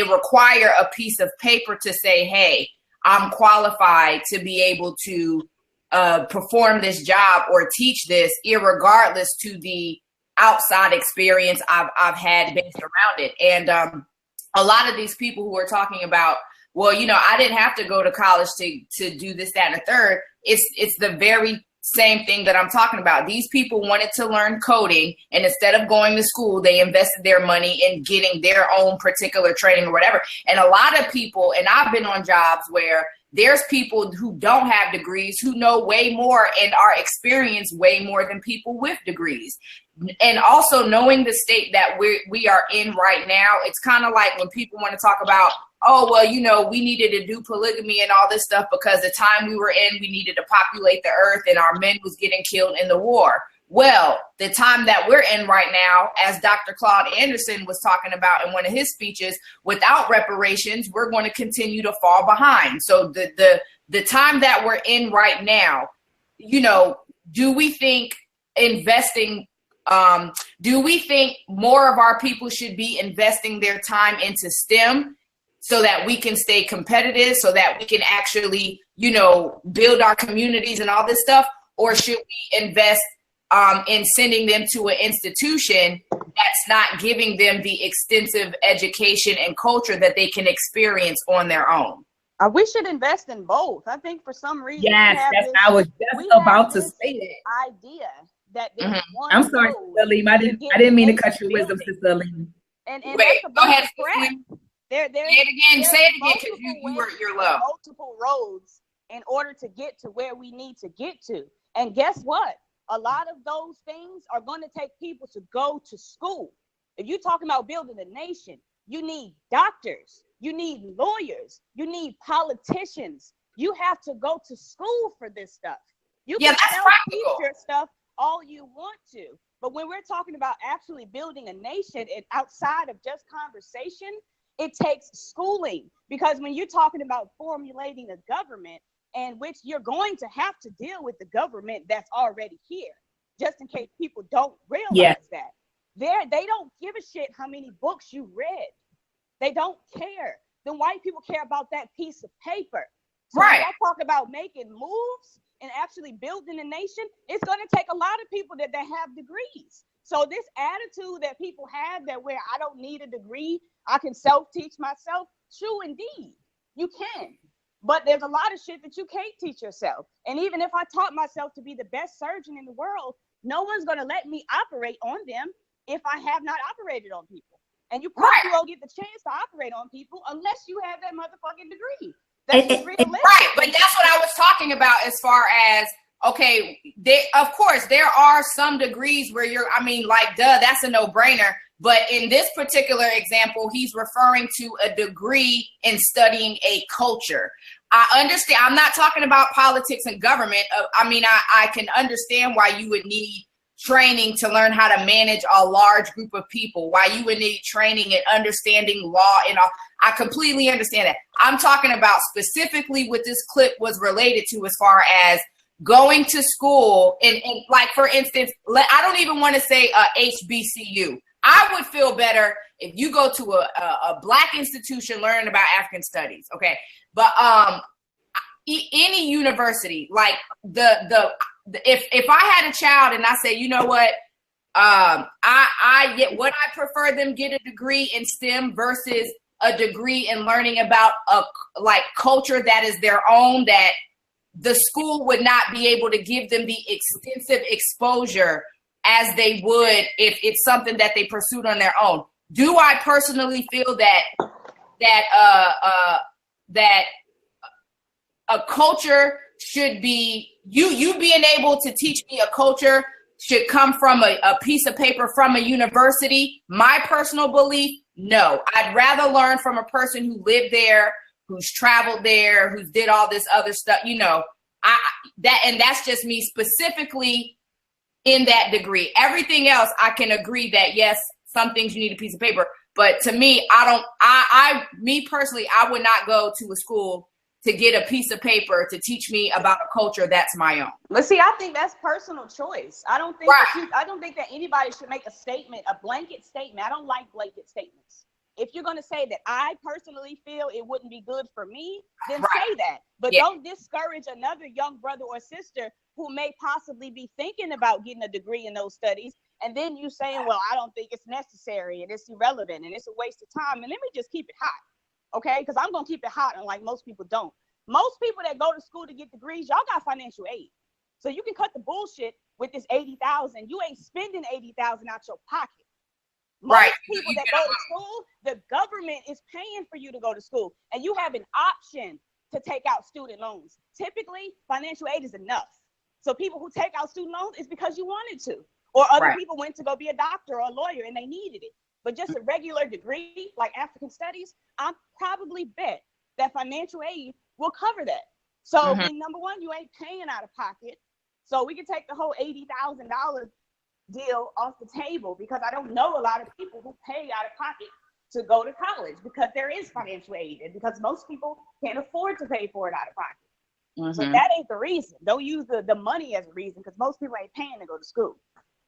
require a piece of paper to say, hey, I'm qualified to be able to perform this job or teach this, irregardless to the outside experience I've had based around it. And a lot of these people who are talking about, well, you know, I didn't have to go to college to do this, that, and the third. It's the very same thing that I'm talking about. These people wanted to learn coding, and instead of going to school, they invested their money in getting their own particular training or whatever. And a lot of people, and I've been on jobs where there's people who don't have degrees who know way more and are experienced way more than people with degrees. And also knowing the state that we are in right now, it's kind of like when people want to talk about, oh, well, you know, we needed to do polygamy and all this stuff because the time we were in, we needed to populate the earth and our men was getting killed in the war. Well, the time that we're in right now, as Dr. Claude Anderson was talking about in one of his speeches, without reparations, we're going to continue to fall behind. So the time that we're in right now, you know, do we think more of our people should be investing their time into STEM so that we can stay competitive, so that we can actually, you know, build our communities and all this stuff? Or should we invest in sending them to an institution that's not giving them the extensive education and culture that they can experience on their own? We should invest in both. I think for some reason, yes, I was just about to say it. Idea that there's one. I'm sorry, Alim. I didn't mean to cut your wisdom, Sister Alim. And wait, go ahead. Say it again, because you're low. Multiple roads in order to get to where we need to get to. And guess what? A lot of those things are going to take people to go to school. If you're talking about building a nation, you need doctors, you need lawyers, you need politicians. You have to go to school for this stuff. You can teach your stuff all you want to, but when we're talking about actually building a nation and outside of just conversation, it takes schooling. Because when you're talking about formulating a government, and which you're going to have to deal with the government that's already here, just in case people don't realize that. They don't give a shit how many books you read. They don't care. The white people care about that piece of paper. So right. When I talk about making moves and actually building a nation, it's going to take a lot of people that have degrees. So this attitude that people have that where I don't need a degree, I can self-teach myself, true indeed, you can. But there's a lot of shit that you can't teach yourself. And even if I taught myself to be the best surgeon in the world, no one's going to let me operate on them if I have not operated on people. And you probably won't get the chance to operate on people unless you have that motherfucking degree. That's realistic. Right, but that's what I was talking about as far as, okay, of course, there are some degrees where that's a no-brainer. But in this particular example, he's referring to a degree in studying a culture. I understand. I'm not talking about politics and government. I can understand why you would need training to learn how to manage a large group of people, why you would need training and understanding law and all. I completely understand that. I'm talking about specifically what this clip was related to as far as going to school. And like, for instance, I don't even want to say HBCU. I would feel better if you go to a Black institution learning about African studies, okay? But any university, like if I had a child and I say, you know what, I prefer them get a degree in STEM versus a degree in learning about a culture that is their own, that the school would not be able to give them the extensive exposure as they would if it's something that they pursued on their own. Do I personally feel that a culture should be, you being able to teach me a culture should come from a piece of paper from a university? My personal belief, no. I'd rather learn from a person who lived there, who's traveled there, who's did all this other stuff, that's just me specifically in that degree. Everything else, I can agree that yes, some things you need a piece of paper. But to me, me personally, I would not go to a school to get a piece of paper to teach me about a culture that's my own. But see, I think that's personal choice. I don't think I don't think that anybody should make a statement, a blanket statement. I don't like blanket statements. If you're going to say that I personally feel it wouldn't be good for me, then say that. But don't discourage another young brother or sister who may possibly be thinking about getting a degree in those studies. And then you saying, well, I don't think it's necessary and it's irrelevant and it's a waste of time. And let me just keep it hot, okay? Because I'm going to keep it hot, unlike most people don't. Most people that go to school to get degrees, y'all got financial aid. So you can cut the bullshit with this $80,000. You ain't spending $80,000 out your pocket. Most people that go to school, the government is paying for you to go to school, and you have an option to take out student loans. Typically, financial aid is enough. So people who take out student loans is because you wanted to, or other people went to go be a doctor or a lawyer and they needed it. But just a regular degree like African studies, I probably bet that financial aid will cover that. So number one, you ain't paying out of pocket. So we can take the whole $80,000 deal off the table, because I don't know a lot of people who pay out of pocket to go to college because there is financial aid and because most people can't afford to pay for it out of pocket. So that ain't the reason. Don't use the money as a reason, because most people ain't paying to go to school.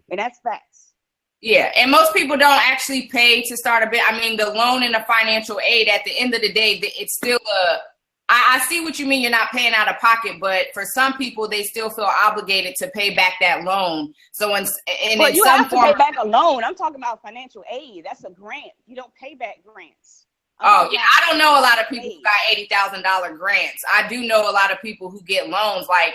And that's facts. Yeah, and most people don't actually pay to start a bit. I mean, the loan and the financial aid, at the end of the day, it's still I see what you mean. You're not paying out of pocket, but for some people, they still feel obligated to pay back that loan. So in you some have to form, pay back a loan. I'm talking about financial aid. That's a grant. You don't pay back grants. I don't know a lot of people who got $80,000 grants. I do know a lot of people who get loans. Like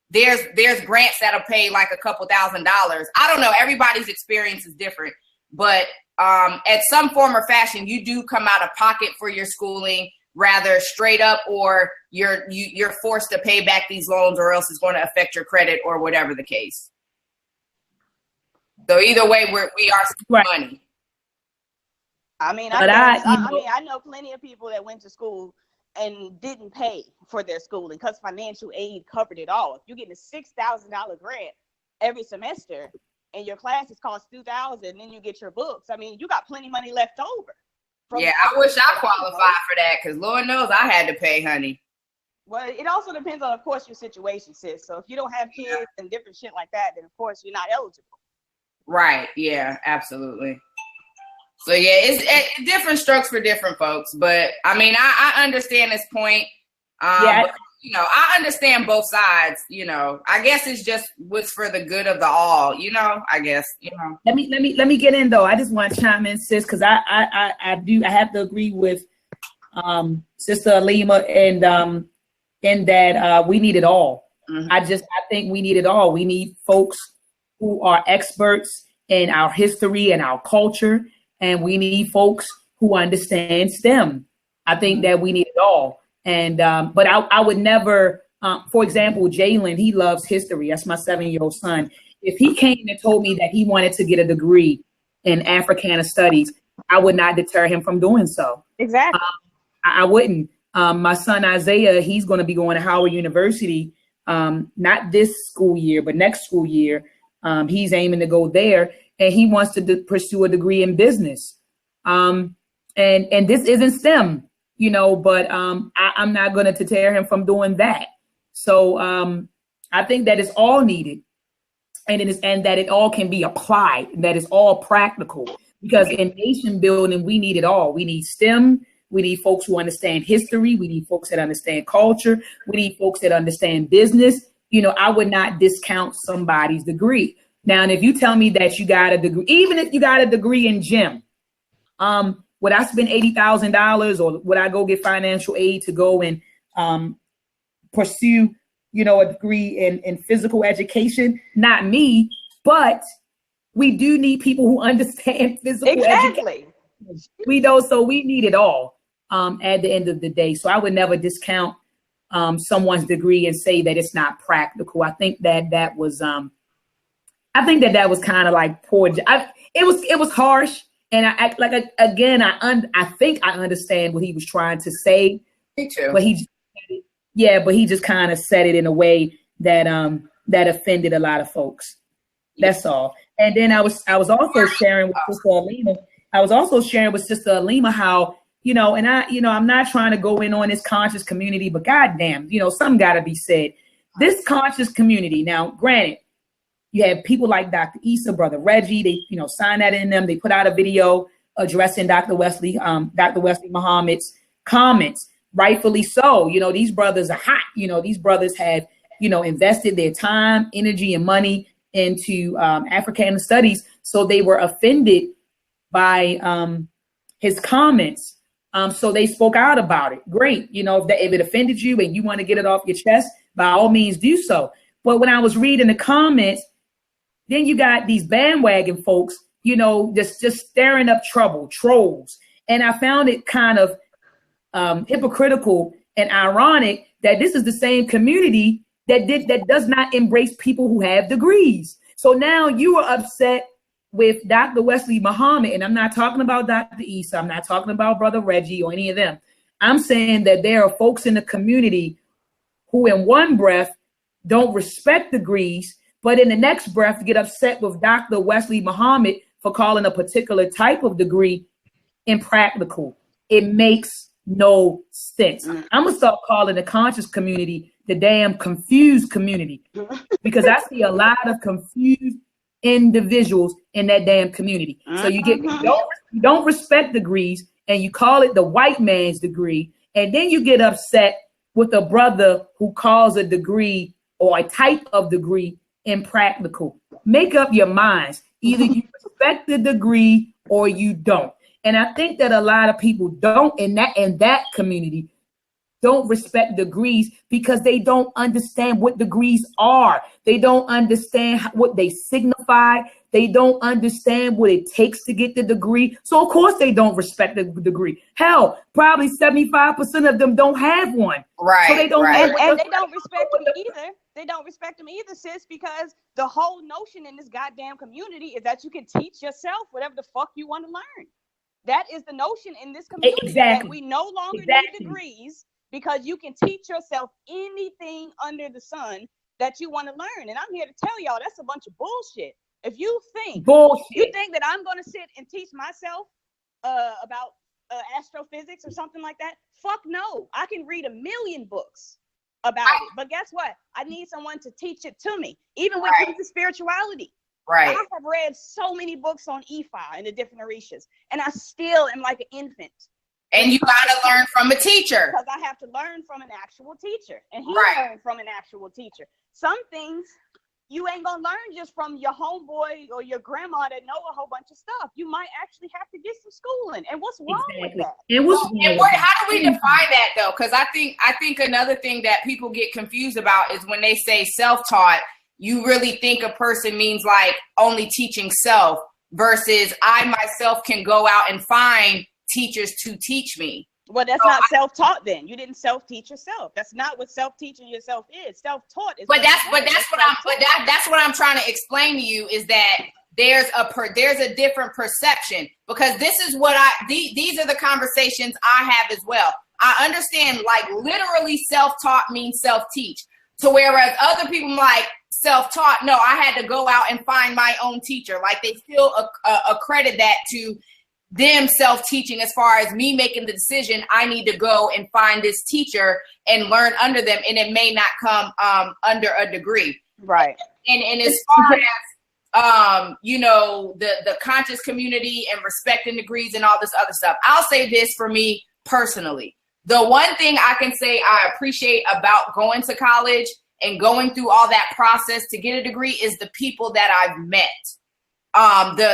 there's grants that'll pay like a couple $1,000s. I don't know. Everybody's experience is different, but at some form or fashion, you do come out of pocket for your schooling, rather straight up, or you're forced to pay back these loans, or else it's going to affect your credit or whatever the case. So either way, we are spending money. I mean, I know plenty of people that went to school and didn't pay for their schooling because financial aid covered it all. If you're getting a $6,000 grant every semester and your classes cost $2,000, and then you get your books, I mean, you got plenty of money left over. Yeah, I wish I qualified for that, because Lord knows I had to pay, honey. Well, it also depends on, of course, your situation, sis. So if you don't have kids and different shit like that, then of course you're not eligible. Right. Yeah, absolutely. So yeah, it's different strokes for different folks. But I mean, I understand this point. But, I understand both sides. I guess it's just what's for the good of the all. I guess. Let me get in though. I just want to chime in, sis, because I have to agree with Sister Alima and in that we need it all. I think we need it all. We need folks who are experts in our history and our culture, and we need folks who understand STEM. I think that we need it all. And but I would never, for example, Jalen, he loves history. That's my 7-year-old son. If he came and told me that he wanted to get a degree in Africana studies, I would not deter him from doing so. Exactly. I wouldn't. My son Isaiah, he's going to be going to Howard University, not this school year, but next school year. He's aiming to go there, and he wants to pursue a degree in business. And this isn't STEM. But I'm not going to deter him from doing that. So I think that is all needed, and that it all can be applied, that is all practical. Because in nation building, we need it all. We need STEM. We need folks who understand history. We need folks that understand culture. We need folks that understand business. I would not discount somebody's degree. Now, and if you tell me that you got a degree, even if you got a degree in gym, would I spend $80,000, or would I go get financial aid to go and pursue, a degree in physical education? Not me, but we do need people who understand physical education. We know, so we need it all at the end of the day. So I would never discount someone's degree and say that it's not practical. I think that was kind of like poor. It was harsh. And I think I understand what he was trying to say. Me too. But he just kind of said it in a way that offended a lot of folks. That's all. And then I was also sharing with Sister Alima. I was also sharing with Sister Alima how, and I'm not trying to go in on this conscious community, but goddamn, something got to be said. This conscious community. Now, granted, you have people like Dr. Issa, Brother Reggie. They, sign that in them. They put out a video addressing Dr. Wesley Muhammad's comments. Rightfully so. These brothers are hot. These brothers have, invested their time, energy, and money into Africana studies. So they were offended by his comments. So they spoke out about it. Great. If it offended you and you want to get it off your chest, by all means do so. But when I was reading the comments, then you got these bandwagon folks, just stirring up trouble, trolls. And I found it kind of hypocritical and ironic that this is the same community that does not embrace people who have degrees. So now you are upset with Dr. Wesley Muhammad, and I'm not talking about Dr. Issa, I'm not talking about Brother Reggie or any of them. I'm saying that there are folks in the community who in one breath don't respect degrees, but in the next breath get upset with Dr. Wesley Muhammad for calling a particular type of degree impractical. It makes no sense. I'm going to start calling the conscious community the damn confused community, because I see a lot of confused individuals in that damn community. So you don't respect degrees and you call it the white man's degree. And then you get upset with a brother who calls a degree or a type of degree impractical. Make up your minds. Either you respect the degree or you don't. And I think that a lot of people don't in that community don't respect degrees because they don't understand what degrees are. They don't understand what they signify. They don't understand what it takes to get the degree. So of course they don't respect the degree. Hell, probably 75% of them don't have one. Right. So they don't and they don't respect them either. They don't respect them either, sis, because the whole notion in this goddamn community is that you can teach yourself whatever the fuck you want to learn. That is the notion in this community. Exactly. That we no longer need degrees because you can teach yourself anything under the sun that you want to learn. And I'm here to tell y'all that's a bunch of bullshit. If you think that I'm going to sit and teach myself about astrophysics or something like that, fuck no. I can read 1,000,000 books about it. But guess what? I need someone to teach it to me, even when it comes to spirituality. Right. I have read so many books on Ifa and the different orishas, and I still am like an infant. And you got to learn from a teacher. Because I have to learn from an actual teacher. And he learned from an actual teacher. Some things you ain't going to learn just from your homeboy or your grandma that know a whole bunch of stuff. You might actually have to get some schooling. And what's wrong with that? How do we define that, though? Because I think another thing that people get confused about is when they say self-taught, you really think a person means like only teaching self versus I myself can go out and find teachers to teach me. Well, that's not self-taught then. You didn't self-teach yourself. That's not what self-teaching yourself is. Self-taught is that's what I'm trying to explain to you is that there's a different perception, because this is what these are the conversations I have as well. I understand like literally self-taught means self-teach. So whereas other people like self-taught, no, I had to go out and find my own teacher. Like they still accredit that to them self-teaching as far as me making the decision. I need to go and find this teacher and learn under them. And it may not come under a degree. Right. And as far as, the conscious community and respecting degrees and all this other stuff, I'll say this for me personally. The one thing I can say I appreciate about going to college and going through all that process to get a degree is the people that I've met,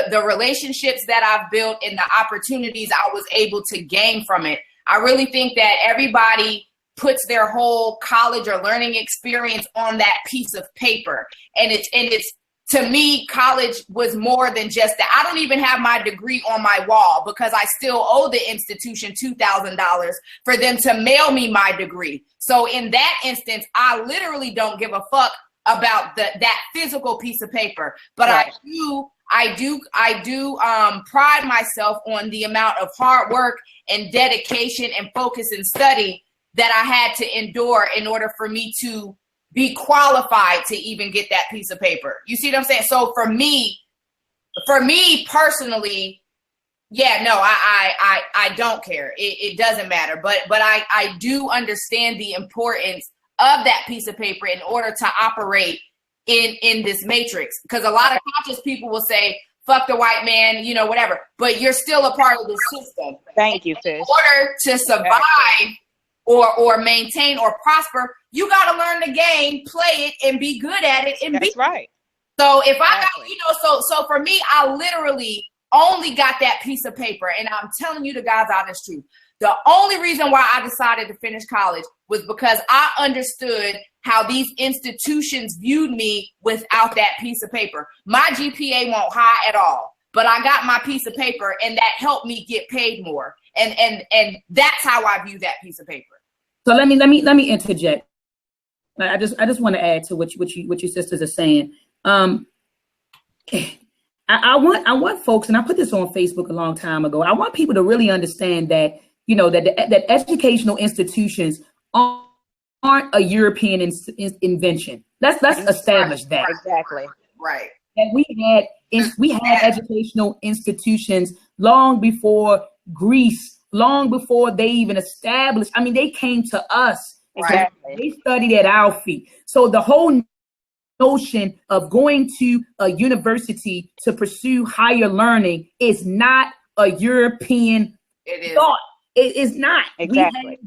the relationships that I've built and the opportunities I was able to gain from it. I really think that everybody puts their whole college or learning experience on that piece of paper. And it's to me, college was more than just that. I don't even have my degree on my wall because I still owe the institution $2,000 for them to mail me my degree. So in that instance, I literally don't give a fuck about that physical piece of paper. But right. I do pride myself on the amount of hard work and dedication and focus and study that I had to endure in order for me to be qualified to even get that piece of paper. You see what I'm saying? So for me personally, yeah, no, I don't care. It doesn't matter. But I do understand the importance of that piece of paper in order to operate in this matrix. Because a lot of conscious people will say, fuck the white man, you know, whatever. But you're still a part of the system. Thank you, Fish. In order to survive or maintain or prosper, you got to learn the game, play it, and be good at it. And That's right. So if I got, you know, so for me, I literally only got that piece of paper. And I'm telling you the God's honest truth. The only reason why I decided to finish college was because I understood how these institutions viewed me without that piece of paper. My GPA won't high at all, but I got my piece of paper, and that helped me get paid more. And that's how I view that piece of paper. So let me interject. I just want to add to what your sisters are saying. I want folks, and I put this on Facebook a long time ago. I want people to really understand that, you know, that educational institutions aren't a European invention. Let's establish that. Exactly. Right. And we had educational institutions long before Greece, long before they even established. I mean, they came to us. Exactly. They studied at our feet. So the whole notion of going to a university to pursue higher learning is not a European thought. It is not. Exactly.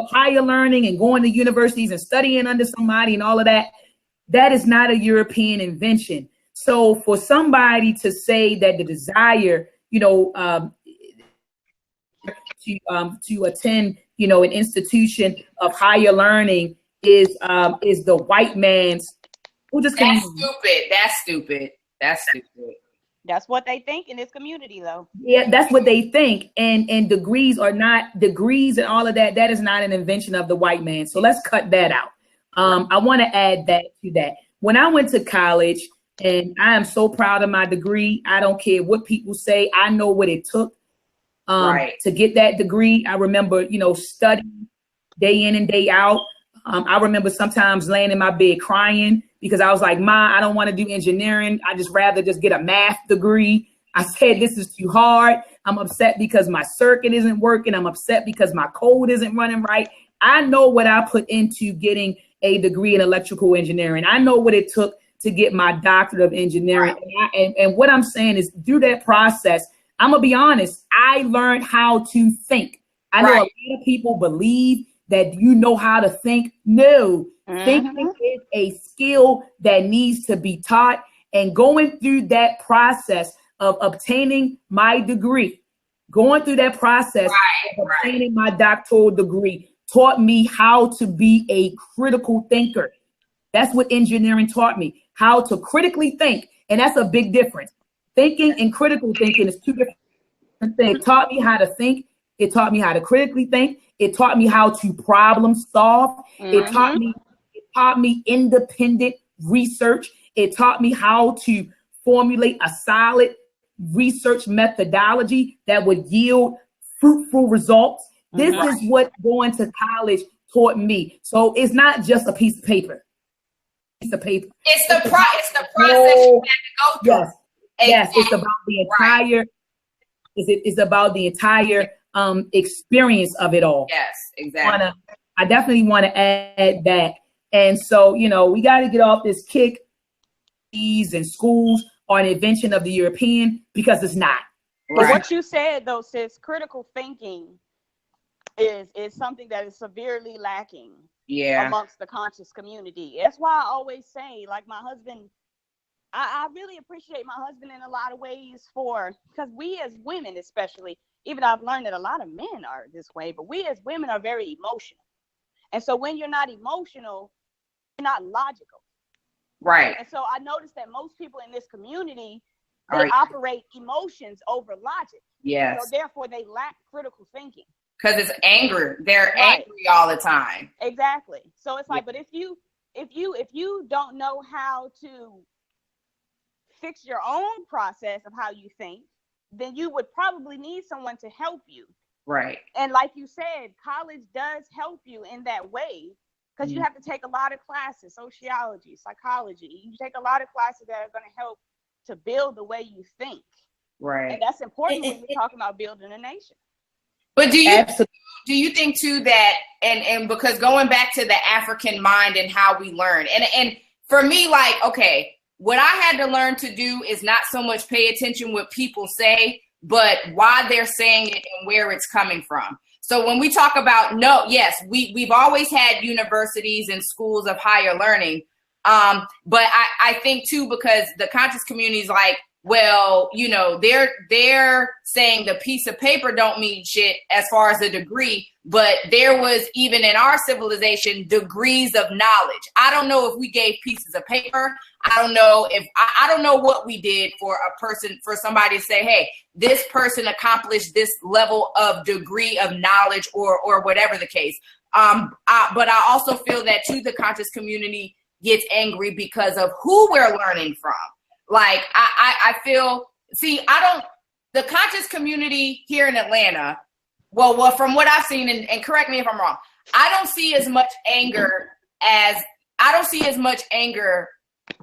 Higher learning and going to universities and studying under somebody and all of that, that is not a European invention. So for somebody to say that the desire, to attend, an institution of higher learning is the white man's. That's stupid. That's what they think in this community, though. Yeah, that's what they think. And degrees are not degrees and all of that. That is not an invention of the white man. So let's cut that out. I want to add that to that. When I went to college, and I am so proud of my degree. I don't care what people say. I know what it took to get that degree. I remember, studying day in and day out. I remember sometimes laying in my bed crying because I was like, Ma, I don't want to do engineering. I just rather just get a math degree. I said, this is too hard. I'm upset because my circuit isn't working. I'm upset because my code isn't running right. I know what I put into getting a degree in electrical engineering. I know what it took to get my doctorate of engineering. And what I'm saying is through that process, I'm going to be honest, I learned how to think. I know a lot of people believe that you know how to think. No, thinking is a skill that needs to be taught. And going through that process of obtaining my degree, going through that process of obtaining my doctoral degree taught me how to be a critical thinker. That's what engineering taught me, how to critically think. And that's a big difference. Thinking and critical thinking is two different things. It taught me how to think. It taught me how to critically think. It taught me how to problem solve. It taught me independent research. It taught me how to formulate a solid research methodology that would yield fruitful results. This is what going to college taught me. So it's not just a piece of paper. It's the process you have to go through. Yes, it's about the entire. It's about the entire experience of it all. Yes, exactly. I definitely want to add that. And so, we got to get off this kick. These and schools are an invention of the European, because it's not. But what you said, though, sis, critical thinking is something that is severely lacking amongst the conscious community. That's why I always say, like, my husband, I really appreciate my husband in a lot of ways because we as women, especially, even I've learned that a lot of men are this way, but we as women are very emotional. And so when you're not emotional, you're not logical. Right. And so I noticed that most people in this community, they operate emotions over logic. Yes. So therefore they lack critical thinking. Because it's anger. They're angry all the time. Exactly. So it's like, but if you don't know how to fix your own process of how you think, then you would probably need someone to help you. Right. And like you said, college does help you in that way. because you have to take a lot of classes, sociology, psychology. You take a lot of classes that are going to help to build the way you think. Right. And that's important when we're talking about building a nation. But do you think too that, and because going back to the African mind and how we learn, and for me, like, okay, what I had to learn to do is not so much pay attention what people say, but why they're saying it and where it's coming from. So when we talk about, we've always had universities and schools of higher learning. But I think too, because the conscious community is like, well, you know, they're saying the piece of paper don't mean shit as far as a degree, but there was, even in our civilization, degrees of knowledge. I don't know if we gave pieces of paper. I don't know what we did for somebody to say, hey, this person accomplished this level of degree of knowledge or whatever the case. But I also feel that too, the conscious community gets angry because of who we're learning from. Like, I feel, the conscious community here in Atlanta, well, from what I've seen, and correct me if I'm wrong, I don't see as much anger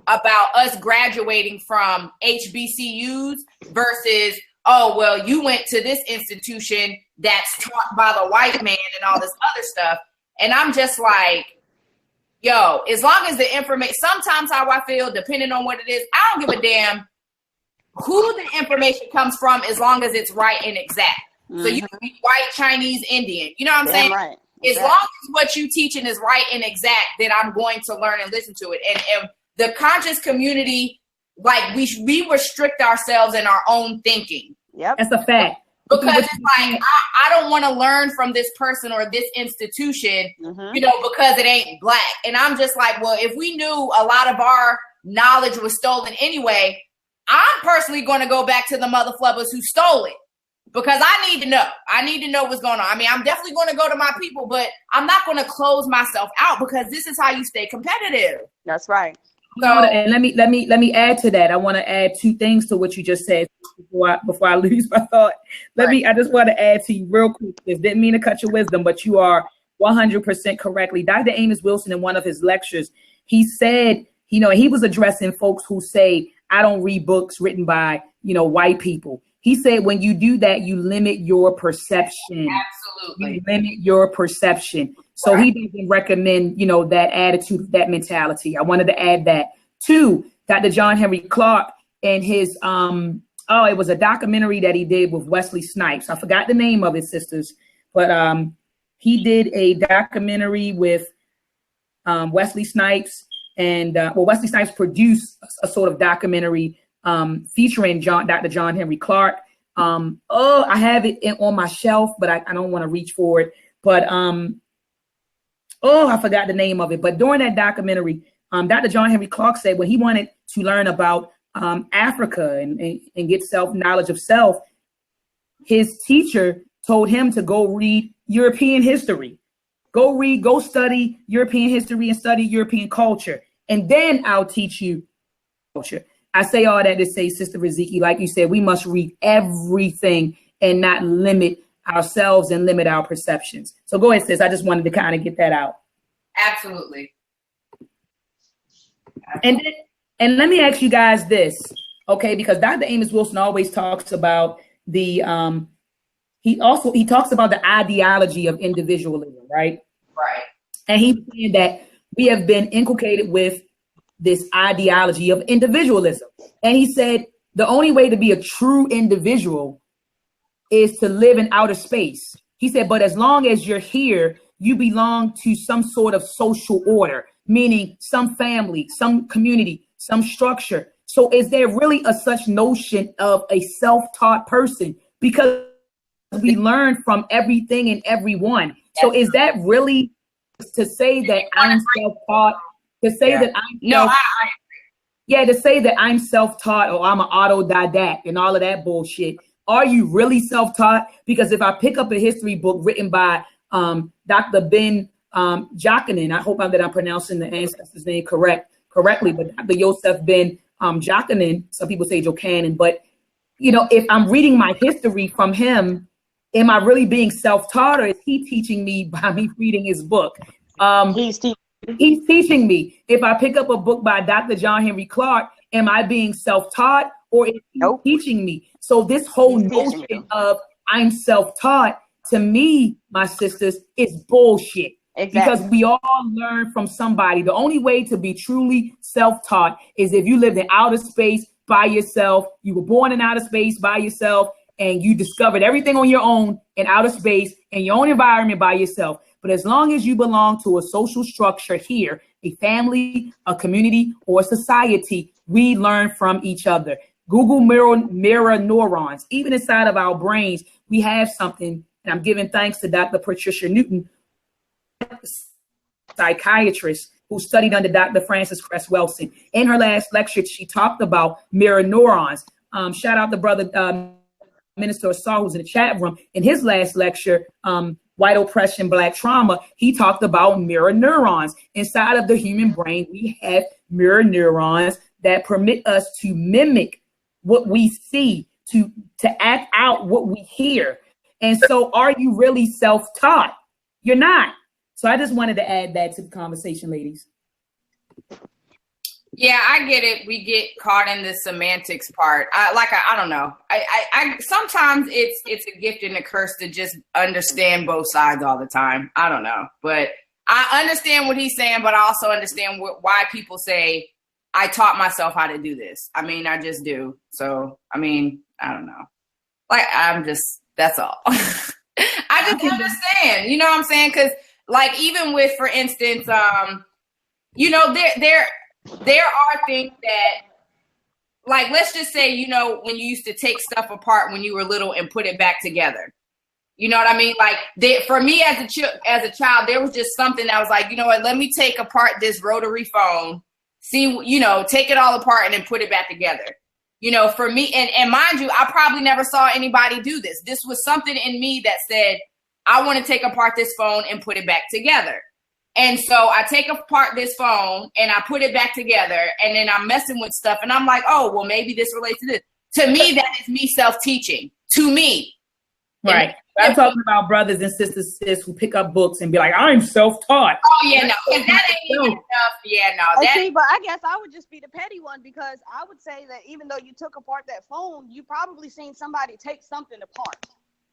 about us graduating from HBCUs versus, oh, well, you went to this institution that's taught by the white man and all this other stuff. And I'm just like, yo, as long as the information, sometimes how I feel, depending on what it is, I don't give a damn who the information comes from as long as it's right and exact. Mm-hmm. So you can be white, Chinese, Indian. You know what I'm saying? Right. As long as what you teaching is right and exact, then I'm going to learn and listen to it. And the conscious community, like, we restrict ourselves in our own thinking. Yep. That's a fact. Because it's like, I don't want to learn from this person or this institution, you know, because it ain't black. And I'm just like, well, if we knew a lot of our knowledge was stolen anyway, I'm personally going to go back to the motherflubbers who stole it. Because I need to know. I need to know what's going on. I mean, I'm definitely going to go to my people, but I'm not going to close myself out, because this is how you stay competitive. That's right. So, and let me add to that. I want to add two things to what you just said before I lose my thought. I just want to add to you real quick. This didn't mean to cut your wisdom, but you are 100% correctly. Dr. Amos Wilson, in one of his lectures, he said, you know, he was addressing folks who say, I don't read books written by, you know, white people. He said, when you do that, you limit your perception. Absolutely. You limit your perception. So he doesn't recommend, you know, that attitude, that mentality. I wanted to add that. Two, Dr. John Henry Clark and his, it was a documentary that he did with Wesley Snipes. I forgot the name of it, sisters, but he did a documentary with Weslly Snipes, and Wesley Snipes produced a sort of documentary featuring Dr. John Henry Clark. I have it on my shelf, but I don't want to reach for it. But I forgot the name of it. But during that documentary, Dr. John Henry Clark said when he wanted to learn about Africa and get knowledge of self, his teacher told him to go read European history. Go study European history and study European culture. And then I'll teach you culture. I say all that to say, Sister Riziki, like you said, we must read everything and not limit ourselves and limit our perceptions. So go ahead, sis. I just wanted to kind of get that out. Absolutely. And let me ask you guys this, okay? Because Dr. Amos Wilson always talks about the he talks about the ideology of individualism, right? Right. And he's saying that we have been inculcated with this ideology of individualism. And he said the only way to be a true individual is to live in outer space. He said, but as long as you're here, you belong to some sort of social order, meaning some family, some community, some structure. So is there really a such notion of a self-taught person? Because we learn from everything and everyone. So is that really to say that I'm self-taught? To say that I'm self-taught or I'm an autodidact and all of that bullshit. Are you really self-taught? Because if I pick up a history book written by Dr. Ben Jochannan, I hope that I'm pronouncing the ancestor's name correctly, but Dr. Yosef Ben Jochannan, some people say Jochanan, but you know, if I'm reading my history from him, am I really being self-taught, or is he teaching me by me reading his book? He's teaching He's teaching me. If I pick up a book by Dr. John Henry Clark, am I being self-taught or is he teaching me? So this whole notion of I'm self-taught, to me, my sisters, is bullshit. Exactly. Because we all learn from somebody. The only way to be truly self-taught is if you lived in outer space by yourself, you were born in outer space by yourself, and you discovered everything on your own in outer space in your own environment by yourself. But as long as you belong to a social structure here, a family, a community, or a society, we learn from each other. Google mirror neurons. Even inside of our brains, we have something, and I'm giving thanks to Dr. Patricia Newton, psychiatrist who studied under Dr. Frances Cress Welsing. In her last lecture, she talked about mirror neurons. Shout out to brother Minister Asar, who's in the chat room. In his last lecture, White Oppression, Black Trauma, he talked about mirror neurons. Inside of the human brain, we have mirror neurons that permit us to mimic what we see, to act out what we hear. And so are you really self-taught? You're not. So I just wanted to add that to the conversation, ladies. Yeah, I get it. We get caught in the semantics part. I don't know. I sometimes it's a gift and a curse to just understand both sides all the time. I don't know, but I understand what he's saying, but I also understand why people say I taught myself how to do this. I mean, I just do. So, I mean, I don't know. Like, that's all. I just understand, you know what I'm saying? Because, like, even with, for instance, you know, there are things that, like, let's just say, you know, when you used to take stuff apart when you were little and put it back together. You know what I mean? Like, for me as a child, there was just something that was like, you know what, let me take apart this rotary phone, see, you know, take it all apart and then put it back together. You know, for me, and mind you, I probably never saw anybody do this. This was something in me that said, I want to take apart this phone and put it back together. And so I take apart this phone and I put it back together, and then I'm messing with stuff and I'm like, oh, well, maybe this relates to this. To me, that is me self-teaching. To me. Right. I'm talking about brothers and sisters, sis, who pick up books and be like, I'm self-taught. Oh, yeah, no. That ain't even enough. Yeah, no. See, but I guess I would just be the petty one, because I would say that even though you took apart that phone, you probably seen somebody take something apart.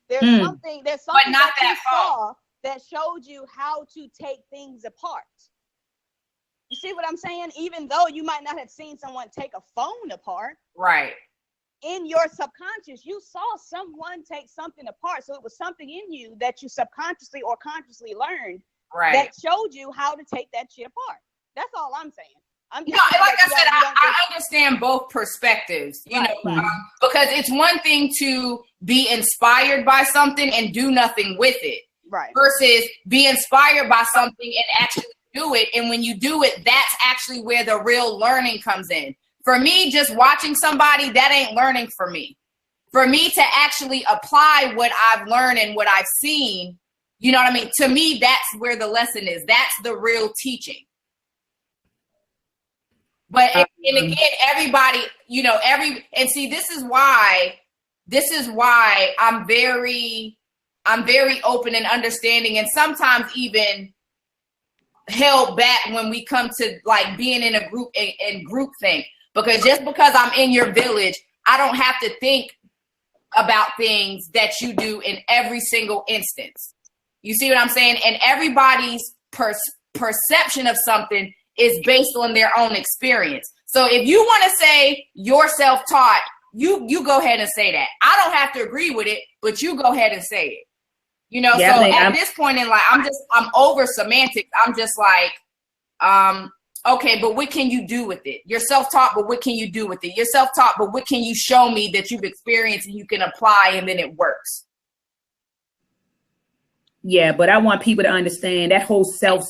There's something but not that you saw that showed you how to take things apart. You see what I'm saying? Even though you might not have seen someone take a phone apart. Right. In your subconscious, you saw someone take something apart. So it was something in you that you subconsciously or consciously learned that showed you how to take that shit apart. That's all I'm saying. I'm just like I said, I understand both perspectives, you know, because it's one thing to be inspired by something and do nothing with it. Right. Versus be inspired by something and actually do it. And when you do it, that's actually where the real learning comes in. For me, just watching somebody, that ain't learning for me. For me to actually apply what I've learned and what I've seen, you know what I mean? To me, that's where the lesson is. That's the real teaching. But and again, everybody, you know, and see, this is why I'm very open and understanding, and sometimes even held back when we come to like being in a group and group think. Because just because I'm in your village, I don't have to think about things that you do in every single instance. You see what I'm saying? And everybody's perception of something is based on their own experience. So if you want to say you're self-taught, you go ahead and say that. I don't have to agree with it, but you go ahead and say it. You know, yeah, so at this point in life, I'm over semantics. I'm just like, okay, but what can you do with it? You're self-taught, but what can you do with it? You're self-taught, but what can you show me that you've experienced and you can apply and then it works? Yeah, but I want people to understand that whole self,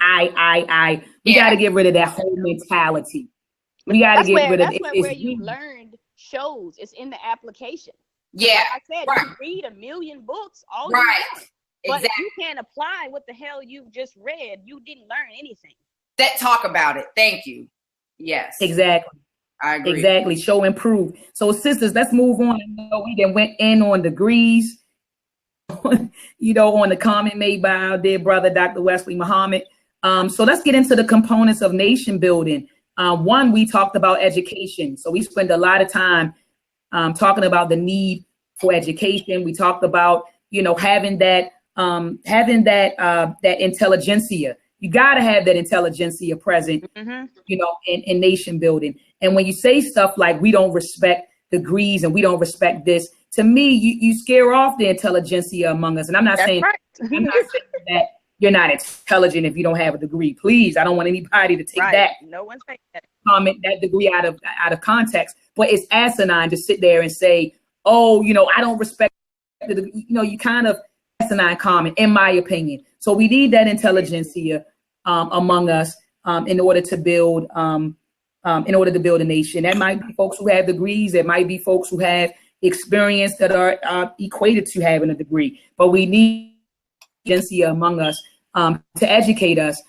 I. We got to get rid of that whole mentality. We got to get rid of it. That's where you learned shows. It's in the application. Yeah. Like I said, you read 1 million books all year long, but if you can't apply what the hell you just read, you didn't learn anything. Talk about it. Thank you. Yes. Exactly. I agree. Exactly. Show and prove. So sisters, let's move on. We then went in on degrees, you know, on the comment made by our dear brother, Dr. Wesley Muhammad. So let's get into the components of nation building. One, we talked about education. So we spend a lot of time talking about the need for education. We talked about, having that intelligentsia. You got to have that intelligentsia present, in nation building. And when you say stuff like we don't respect degrees and we don't respect this, to me, you scare off the intelligentsia among us. And I'm not saying that you're not intelligent if you don't have a degree. Please, I don't want anybody to take that. No one's saying that. Comment that degree out of context. But it's asinine to sit there and say, oh, I don't respect the degree. You kind of asinine comment, in my opinion. So we need that intelligentsia among us in order to build a nation. That might be folks who have degrees. It might be folks who have experience that are equated to having a degree. But we need intelligentsia among us to educate us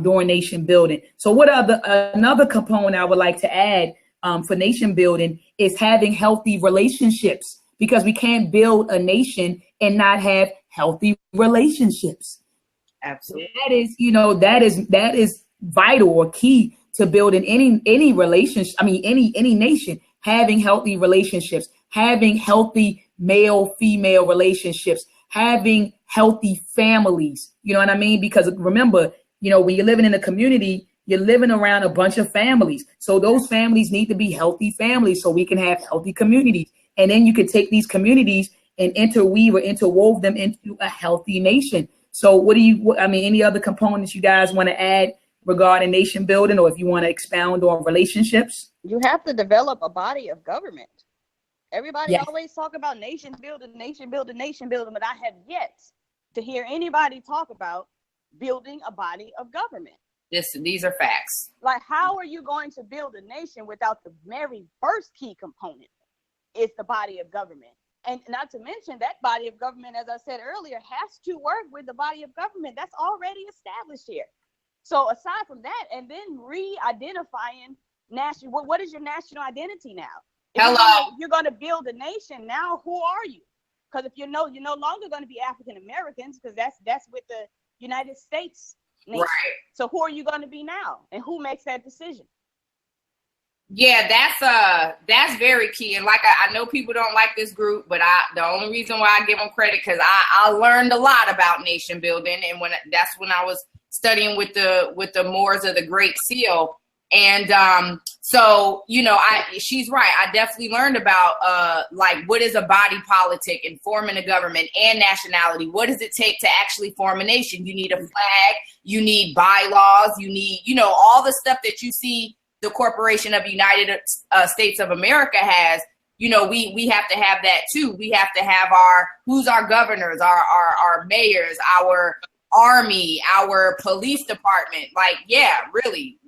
during nation building. So another component I would like to add for nation building is having healthy relationships, because we can't build a nation and not have healthy relationships. Absolutely. That is vital or key to building any relationship. I mean, any nation, having healthy relationships, having healthy male-female relationships, having healthy families. You know what I mean? Because remember, when you're living in a community, you're living around a bunch of families. So those families need to be healthy families so we can have healthy communities. And then you can take these communities and interwove them into a healthy nation. So any other components you guys want to add regarding nation building, or if you want to expound on relationships? You have to develop a body of government. Everybody always talk about nation building, but I have yet to hear anybody talk about building a body of government. These are facts. Like, how are you going to build a nation without the very first key component? It's the body of government. And not to mention that body of government, as I said earlier, has to work with the body of government that's already established here. So aside from that, and then re-identifying national, what is your national identity now? If you're going to build a nation, now who are you? Because if you're no longer going to be African Americans, because that's with the United States nation. Right. So who are you going to be now, and who makes that decision? Yeah, that's very key. And like I know people don't like this group, but the only reason why I give them credit, because I learned a lot about nation building, and that's when I was studying with the Moors of the Great Seal. And so she's right. I definitely learned about what is a body politic and forming a government and nationality. What does it take to actually form a nation? You need a flag, you need bylaws, you need all the stuff that you see the Corporation of United States of America has. We have to have that too. We have to have who's our governors, our mayors, our army, our police department. Like, yeah, really.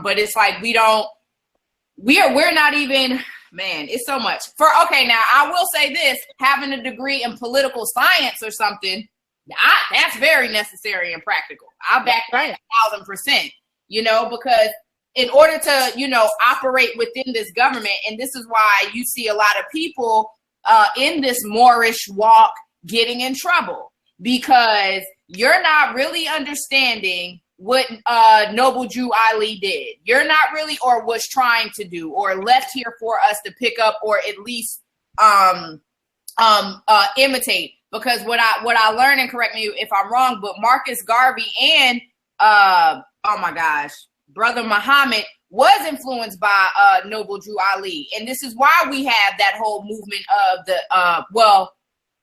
But it's like we're not even, man, it's so much. Now I will say this, having a degree in political science or something, that's very necessary and practical. I back that 1,000%, because in order to, operate within this government, and this is why you see a lot of people in this Moorish walk getting in trouble, because you're not really understanding what Noble Jew Ali did. You're not really, or was trying to do, or left here for us to pick up, or at least imitate. Because what I learned, and correct me if I'm wrong, but Marcus Garvey and Brother Muhammad was influenced by Noble Drew Ali. And this is why we have that whole movement of the,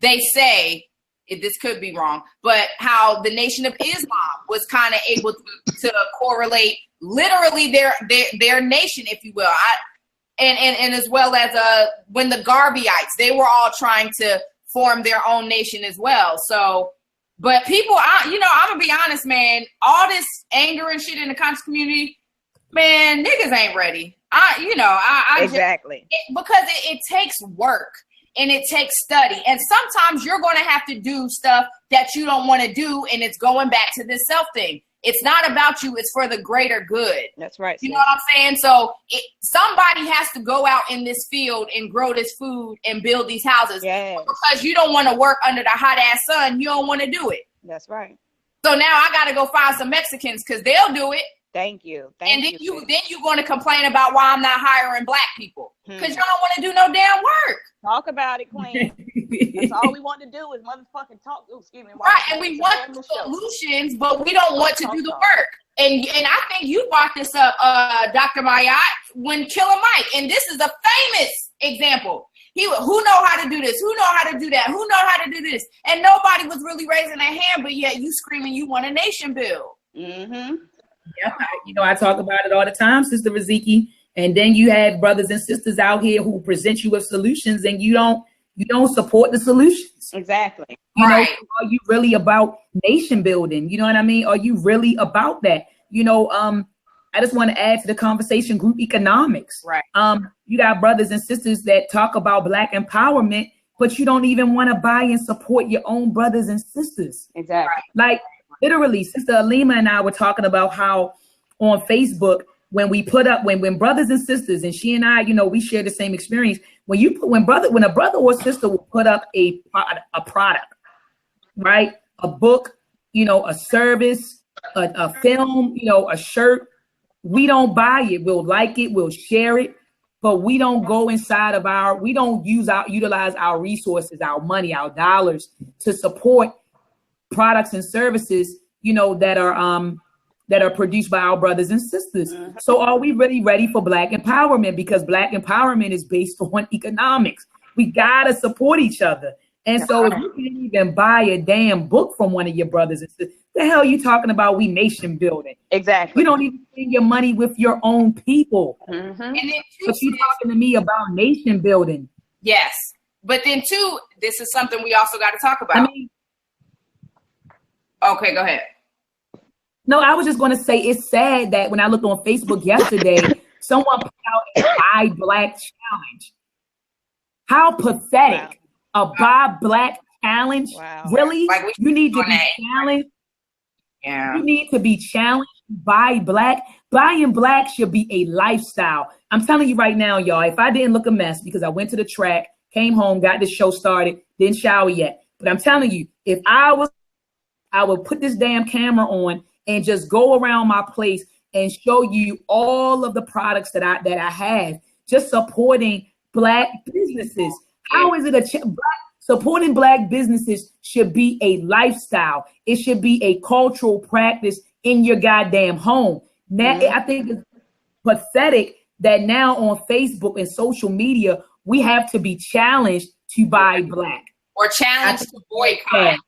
they say, this could be wrong, but how the Nation of Islam was kind of able to correlate literally their nation, if you will. And as well as when the Garveyites, they were all trying to form their own nation as well. So, but people, I'm gonna be honest, man, all this anger and shit in the conscious community, man, niggas ain't ready. Exactly. Because it takes work and it takes study. And sometimes you're going to have to do stuff that you don't want to do. And it's going back to this self thing. It's not about you. It's for the greater good. That's right. You know what I'm saying? So somebody has to go out in this field and grow this food and build these houses. Yes. Because you don't want to work under the hot ass sun. You don't want to do it. That's right. So now I got to go find some Mexicans because they'll do it. Thank you. And then you're going to complain about why I'm not hiring black people because y'all don't want to do no damn work. Talk about it, Queen. That's all we want to do is motherfucking talk. Oh, excuse me. Right, and we want solutions, but we don't want to do the work. And I think you brought this up, Dr. Mayat, when Killer Mike, and this is a famous example. Who know how to do this? Who know how to do that? Who know how to do this? And nobody was really raising their hand, but yet you screaming you want a nation build. Mm-hmm. Yeah, I talk about it all the time, Sister Riziki. And then you have brothers and sisters out here who present you with solutions, and you don't support the solutions. Exactly. You know, are you really about nation building? You know what I mean? Are you really about that? You know, I just want to add to the conversation group economics. Right. You got brothers and sisters that talk about Black empowerment, but you don't even want to buy and support your own brothers and sisters. Exactly. Like literally, Sister Alima and I were talking about how on Facebook, when we put up, when brothers and sisters, and she and I, you know, we share the same experience. When a brother or sister will put up a product, right? A book, you know, a service, a film, you know, a shirt, we don't buy it. We'll like it, we'll share it, but we don't go inside of we don't utilize our resources, our money, our dollars to support products and services, you know, that are produced by our brothers and sisters. So are we really ready for Black empowerment? Because Black empowerment is based on economics. We gotta support each other. And so if you can't even buy a damn book from one of your brothers and sisters, the hell you talking about we nation building? Exactly. You don't even spend your money with your own people. Mm-hmm. And then but you talking to me about nation building. Yes. But then too, this is something we also got to talk about. I mean, okay, go ahead. No, I was just going to say it's sad that when I looked on Facebook yesterday, someone put out a Buy Black challenge. How pathetic. Wow. A Buy Black challenge? Wow. Really? Like you need to be challenged? Yeah. You need to be challenged to buy black. Buying black should be a lifestyle. I'm telling you right now, y'all, if I didn't look a mess because I went to the track, came home, got the show started, didn't shower yet. But I'm telling you, if I would put this damn camera on and just go around my place and show you all of the products that I have, just supporting Black businesses. How is it supporting Black businesses should be a lifestyle. It should be a cultural practice in your goddamn home. Now, I think it's pathetic that now on Facebook and social media, we have to be challenged to buy Black. Or challenged to boycott.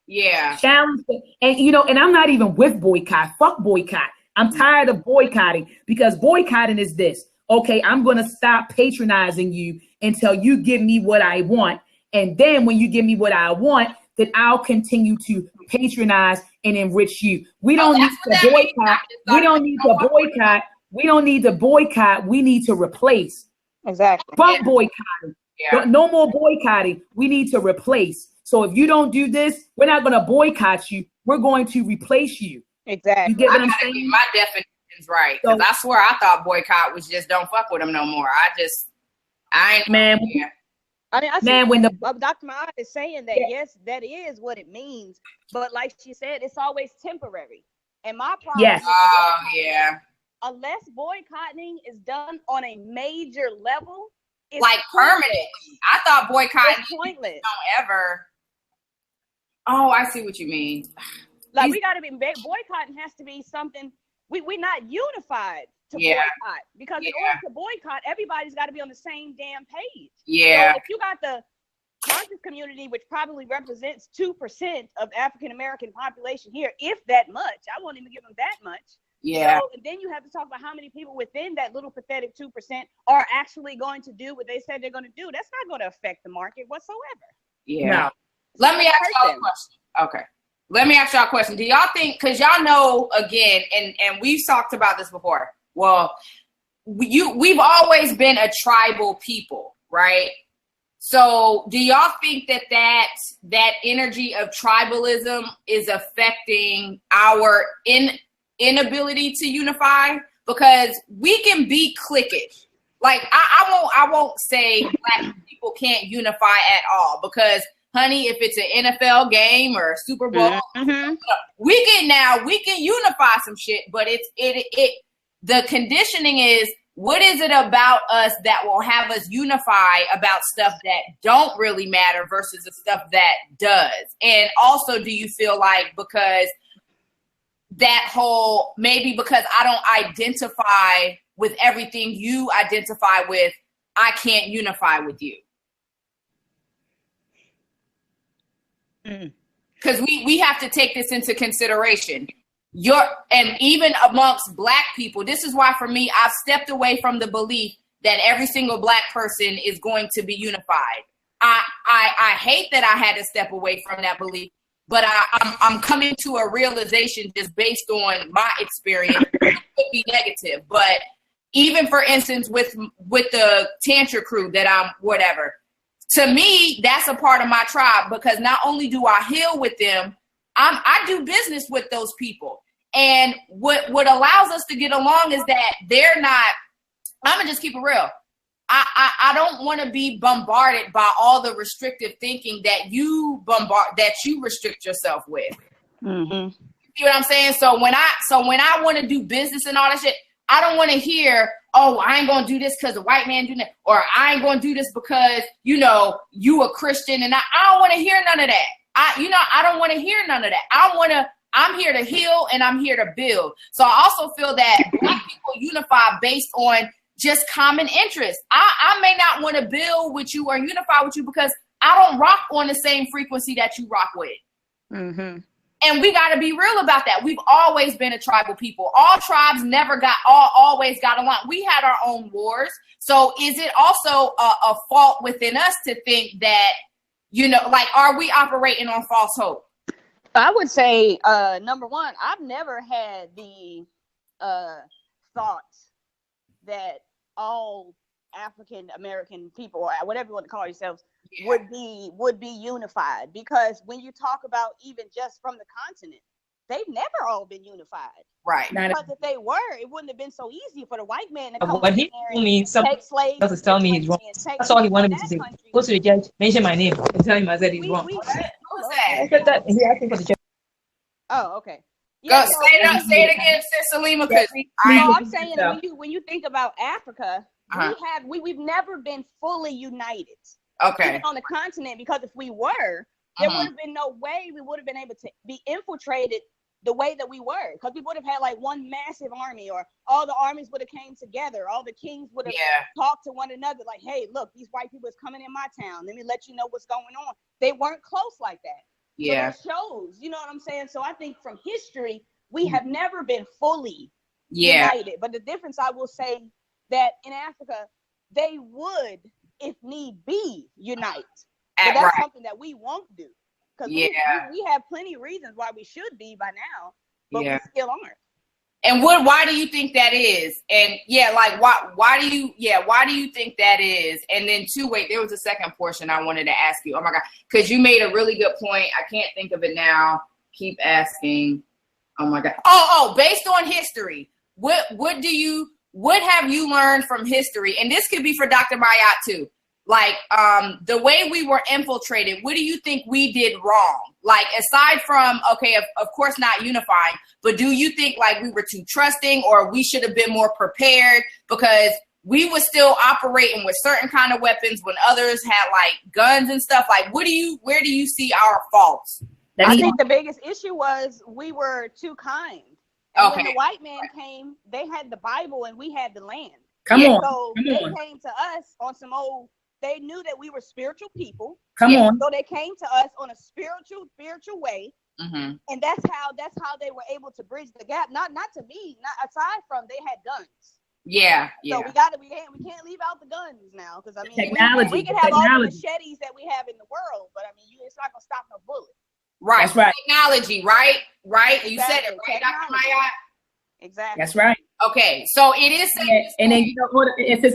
Yeah. Challenge. And, you know, and I'm not even with boycott. Fuck boycott. I'm tired of boycotting because boycotting is this. Okay, I'm going to stop patronizing you until you give me what I want. And then when you give me what I want, then I'll continue to patronize and enrich you. We don't need to boycott. We don't need to boycott. We don't need to boycott. We need to replace. Exactly. Fuck boycotting. Yeah. No more boycotting. We need to replace. So if you don't do this, we're not going to boycott you. We're going to replace you. Exactly. You get what I'm saying? My definition's right. Because I swear I thought boycott was just don't fuck with them no more. I ain't. Man. Yeah. I mean, I see when Dr. Ma'at is saying that, yes, that is what it means. But like she said, it's always temporary. And my problem is unless boycotting is done on a major level, it's like permanently. I thought boycotting is pointless. Don't ever. Oh, I see what you mean. Like we got to be boycotting has to be something we're not unified to boycott because in order to boycott, everybody's got to be on the same damn page. Yeah. So if you got the conscious community, which probably represents 2% of the African American population here, if that much, I won't even give them that much. Yeah. So, and then you have to talk about how many people within that little pathetic 2% are actually going to do what they said they're going to do. That's not going to affect the market whatsoever. Yeah. No. Let me ask y'all a question. Okay. Let me ask y'all a question. Do y'all think, because y'all know, again, and we've talked about this before. Well, we've always been a tribal people, right? So do y'all think that energy of tribalism is affecting our inability to unify? Because we can be cliquish. Like I won't say Black people can't unify at all, because honey, if it's an NFL game or a Super Bowl, we can unify some shit, but the conditioning is, what is it about us that will have us unify about stuff that don't really matter versus the stuff that does? And also, do you feel like because I don't identify with everything you identify with, I can't unify with you? Because we have to take this into consideration. And even amongst Black people, this is why for me, I've stepped away from the belief that every single Black person is going to be unified. I hate that I had to step away from that belief, but I'm coming to a realization just based on my experience. It could be negative, but even for instance, with the Tantra crew that I'm whatever, to me, that's a part of my tribe, because not only do I heal with them, I do business with those people. And what allows us to get along is that they're not, I'm gonna just keep it real. I don't want to be bombarded by all the restrictive thinking that you restrict yourself with. Mm-hmm. You know what I'm saying? So when I want to do business and all that shit, I don't want to hear, oh, I ain't gonna do this because the white man doing that, or I ain't gonna do this because you a Christian, and I don't want to hear none of that. I don't want to hear none of that. I'm here to heal and I'm here to build. So I also feel that Black people unify based on just common interests. I may not want to build with you or unify with you because I don't rock on the same frequency that you rock with. Mm-hmm. And we got to be real about that. We've always been a tribal people. All tribes always got along. We had our own wars. So is it also a fault within us to think that, are we operating on false hope? I would say, number one, I've never had the thought that all African American people, or whatever you want to call yourselves, would be unified. Because when you talk about even just from the continent, they've never all been unified. Right. Because if they were, it wouldn't have been so easy for the white man to come what he told me, someone else is telling me he's wrong. That's all he wanted me to do. Go to the judge, mention my name, and tell him I said he's wrong. I said that, and he asked me for the judge. Oh, okay. Yeah, say it again, Sis Salima, because I'm saying that when you think about Africa, we've never been fully united. Okay. Even on the continent, because if we were, there would have been no way we would have been able to be infiltrated the way that we were, because we would have had like one massive army, or all the armies would have came together, all the kings would have talked to one another like, hey, look, these white people is coming in my town, let me let you know what's going on. They weren't close like that. Yeah. So that shows, you know what I'm saying? So I think from history, we have never been fully united. But the difference, I will say, that in Africa, they would, if need be, unite. But that's something that we won't do. Because we have plenty of reasons why we should be by now, but we still aren't. And why do you think that is? And why do you think that is? And then there was a second portion I wanted to ask you. Oh my God, because you made a really good point. I can't think of it now. Keep asking. Oh my God. Oh, based on history, what have you learned from history? And this could be for Dr. Mayat too. Like, the way we were infiltrated, what do you think we did wrong? Like, aside from, of course not unifying, but do you think like we were too trusting, or we should have been more prepared because we were still operating with certain kind of weapons when others had like guns and stuff? Like, where do you see our faults? I think the biggest issue was we were too kind. And when the white man came, they had the Bible and we had the land. So they came to us on some old. They knew that we were spiritual people. So they came to us on a spiritual way. Mm-hmm. And that's how they were able to bridge the gap. Not to me, not aside from they had guns. Yeah. So we can't leave out the guns now, because I mean technology. We can have all the machetes that we have in the world, but I mean it's not gonna stop no bullet. Right. That's right. Technology, right? Exactly. You said it right, Dr. Mayat? Exactly. That's right. Okay, so it is. And then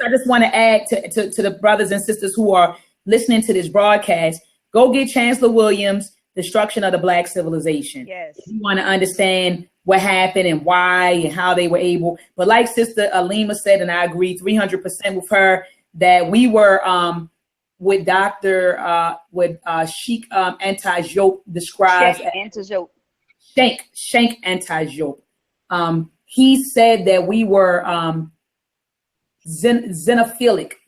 I just want to add to the brothers and sisters who are listening to this broadcast, go get Chancellor Williams' Destruction of the Black Civilization. Yes. If you want to understand what happened and why and how they were able. But like Sister Alima said, and I agree 300% with her, that we were what Dr. Sheikh Anti-Jope describes as Shank Anti-Jope. He said that we were xenophilic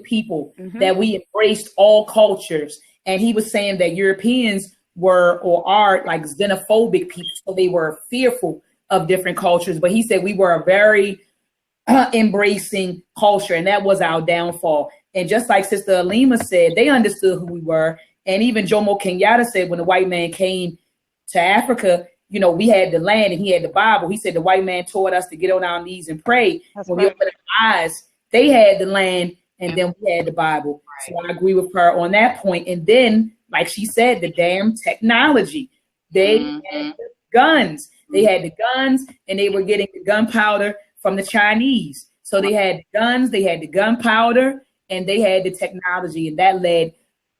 people, that we embraced all cultures. And he was saying that Europeans were or are like xenophobic people, so they were fearful of different cultures. But he said we were a very embracing culture, and that was our downfall. And just like Sister Alima said, they understood who we were. And even Jomo Kenyatta said when the white man came to Africa, you know, we had the land and he had the Bible. He said the white man taught us to get on our knees and pray. When we opened our eyes, they had the land and then we had the Bible. So I agree with her on that point. And then, like she said, the damn technology. They had the guns. They had the guns and they were getting the gunpowder from the Chinese. So they had the guns, they had the gunpowder, and they had the technology. And that led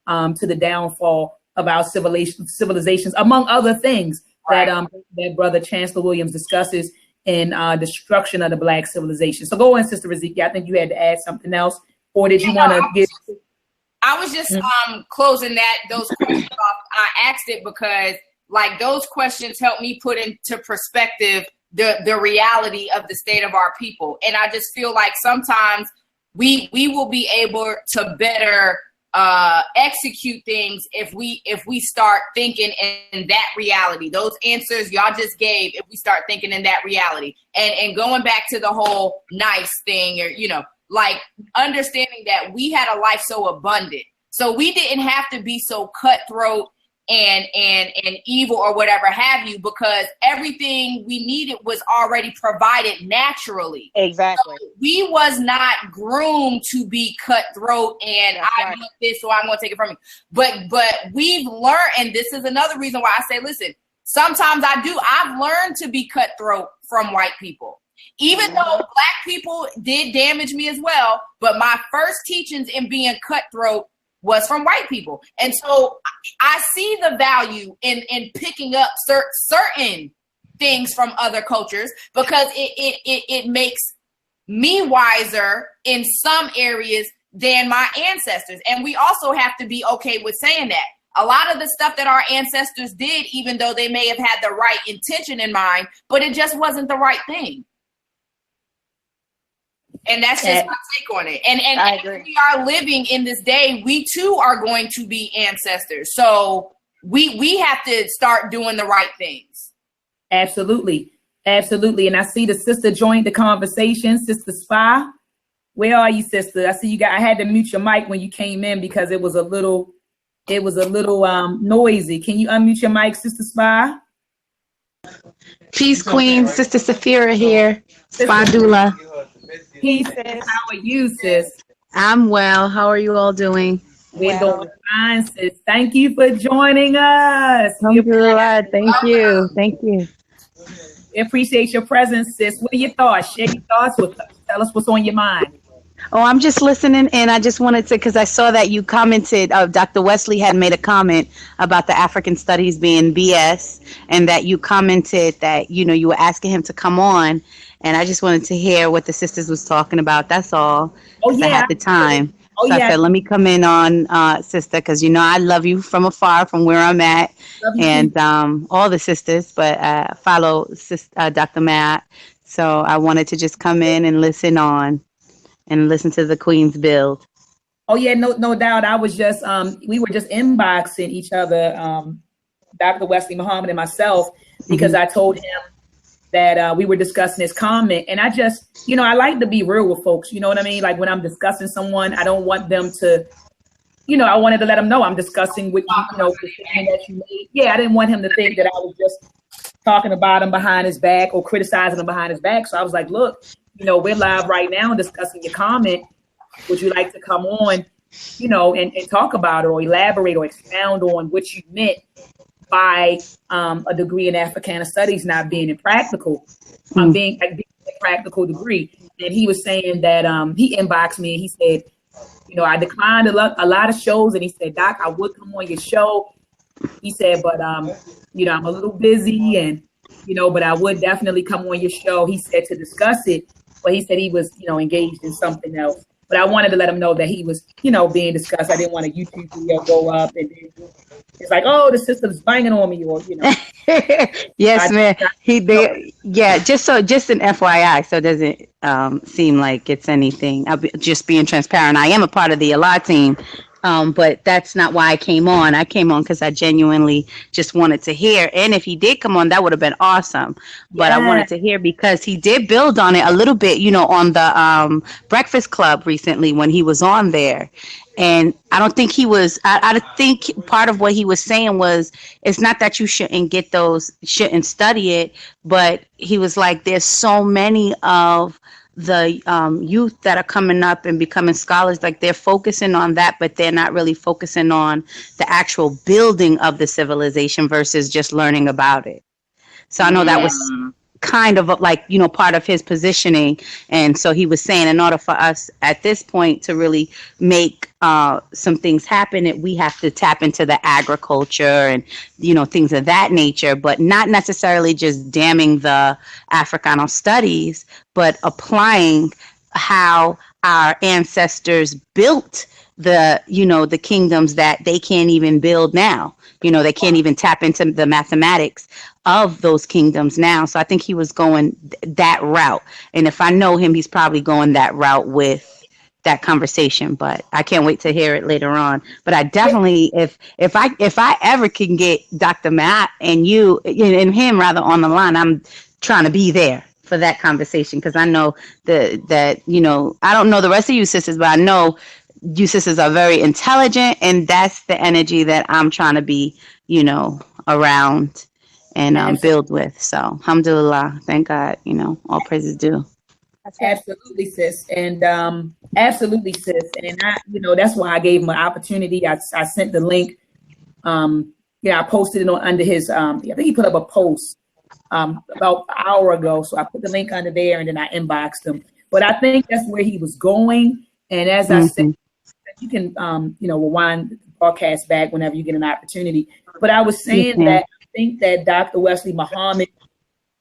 to the downfall of our civilizations, among other things. That Brother Chancellor Williams discusses in Destruction of the Black Civilization. So go on, Sister Ezekiel. I think you had to add something else, or did you want to get? I was just closing those questions off. I asked it because like those questions help me put into perspective the reality of the state of our people, and I just feel like sometimes we will be able to better execute things if we start thinking in that reality. Those answers y'all just gave, if we start thinking in that reality, and going back to the whole nice thing, or you know, like understanding that we had a life so abundant, so we didn't have to be so cutthroat and evil or whatever have you, because everything we needed was already provided naturally. Exactly. So we was not groomed to be cutthroat and I want this, so I'm going to take it from you. But we've learned, and this is another reason why I say, listen, sometimes I've learned to be cutthroat from white people. Even though black people did damage me as well, but my first teachings in being cutthroat was from white people. And so I see the value in picking up certain things from other cultures, because it makes me wiser in some areas than my ancestors. And we also have to be okay with saying that. A lot of the stuff that our ancestors did, even though they may have had the right intention in mind, but it just wasn't the right thing. And that's just my take on it. And as we are living in this day, we too are going to be ancestors. So we have to start doing the right things. Absolutely. Absolutely. And I see the sister joined the conversation. Sister Spy, where are you, sister? I see you I had to mute your mic when you came in because it was a little noisy. Can you unmute your mic, Sister Spy? Peace, Queen. Sister Safira here. Spy Dula. Peace, sis. How are you, sis? I'm well. How are you all doing? We're doing fine, sis. Thank you for joining us. Thank you. Thank you. We appreciate your presence, sis. What are your thoughts? Share your thoughts with us. Tell us what's on your mind. Oh, I'm just listening, and I just wanted to, because I saw that you commented, Dr. Wesley had made a comment about the African studies being BS, and that you commented that, you know, you were asking him to come on, and I just wanted to hear what the sisters was talking about. That's all. Oh, yeah. I had the time. Oh, so yeah. I said, let me come in on, sister, because, you know, I love you from afar, from where I'm at, and all the sisters, but follow Dr. Matt. So I wanted to just come in and listen on. And listen to the Queen's build. Oh yeah, no doubt. I was just we were just inboxing each other, Dr. Wesley Muhammad and myself, because I told him that we were discussing his comment, and I just, you know, I like to be real with folks. You know what I mean? Like when I'm discussing someone, I don't want them to, you know, I wanted to let them know I'm discussing with you know, the statement that you made. Yeah, I didn't want him to think that I was just talking about him behind his back or criticizing him behind his back. So I was like, look, you know, we're live right now discussing your comment. Would you like to come on, you know, and talk about it or elaborate or expound on what you meant by a degree in Africana Studies not being impractical, being a practical degree? And he was saying that he inboxed me and he said, you know, I declined a lot of shows. And he said, Doc, I would come on your show. He said, but, you know, I'm a little busy and, you know, but I would definitely come on your show. He said to discuss it. But he said he was, you know, engaged in something else. But I wanted to let him know that he was, you know, being discussed. I didn't want a YouTube video go up and then it's like, oh, the system's banging on me, or you know. Yes, man. Just an FYI, so it doesn't seem like it's anything. Just being transparent. I am a part of the ALA team, but that's not why I came on. I came on because I genuinely just wanted to hear. And if he did come on, that would have been awesome. But I wanted to hear because he did build on it a little bit, you know, on the Breakfast Club recently when he was on there. And I don't think he was, I think part of what he was saying was, it's not that you shouldn't study it, but he was like, there's so many of the youth that are coming up and becoming scholars, like they're focusing on that, but they're not really focusing on the actual building of the civilization versus just learning about it. So I know that was kind of like, you know, part of his positioning. And so he was saying in order for us at this point to really make some things happen, we have to tap into the agriculture and, you know, things of that nature, but not necessarily just damning the Africano studies, but applying how our ancestors built the, you know, the kingdoms that they can't even build now. You know, they can't even tap into the mathematics of those kingdoms now. So I think he was going that route. And if I know him, he's probably going that route with that conversation. But I can't wait to hear it later on. But I definitely, if I ever can get Dr. Matt and you and him rather on the line, I'm trying to be there for that conversation, because I know that, you know, I don't know the rest of you sisters, but I know you sisters are very intelligent, and that's the energy that I'm trying to be, you know, around and build with. So alhamdulillah, thank God, you know, all praises due. Absolutely, sis. And absolutely, sis. And I, you know, that's why I gave him an opportunity. I sent the link. I posted it on under his I think he put up a post about an hour ago. So I put the link under there and then I inboxed him. But I think that's where he was going. And as I said, you can you know, rewind the broadcast back whenever you get an opportunity. But I was saying that I think that Dr. Wesley Muhammad,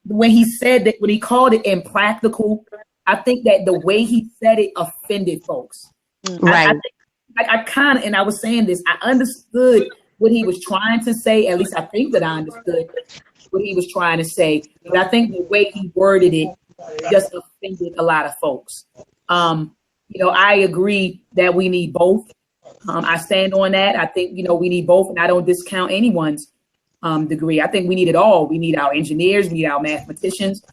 when he said that, when he called it impractical, I think that the way he said it offended folks. Right. I kind of, and I was saying this, I understood what he was trying to say. At least I think that I understood what he was trying to say. But I think the way he worded it just offended a lot of folks. You know, I agree that we need both. I stand on that. I think, you know, we need both, and I don't discount anyone's degree. I think we need it all. We need our engineers, we need our mathematicians,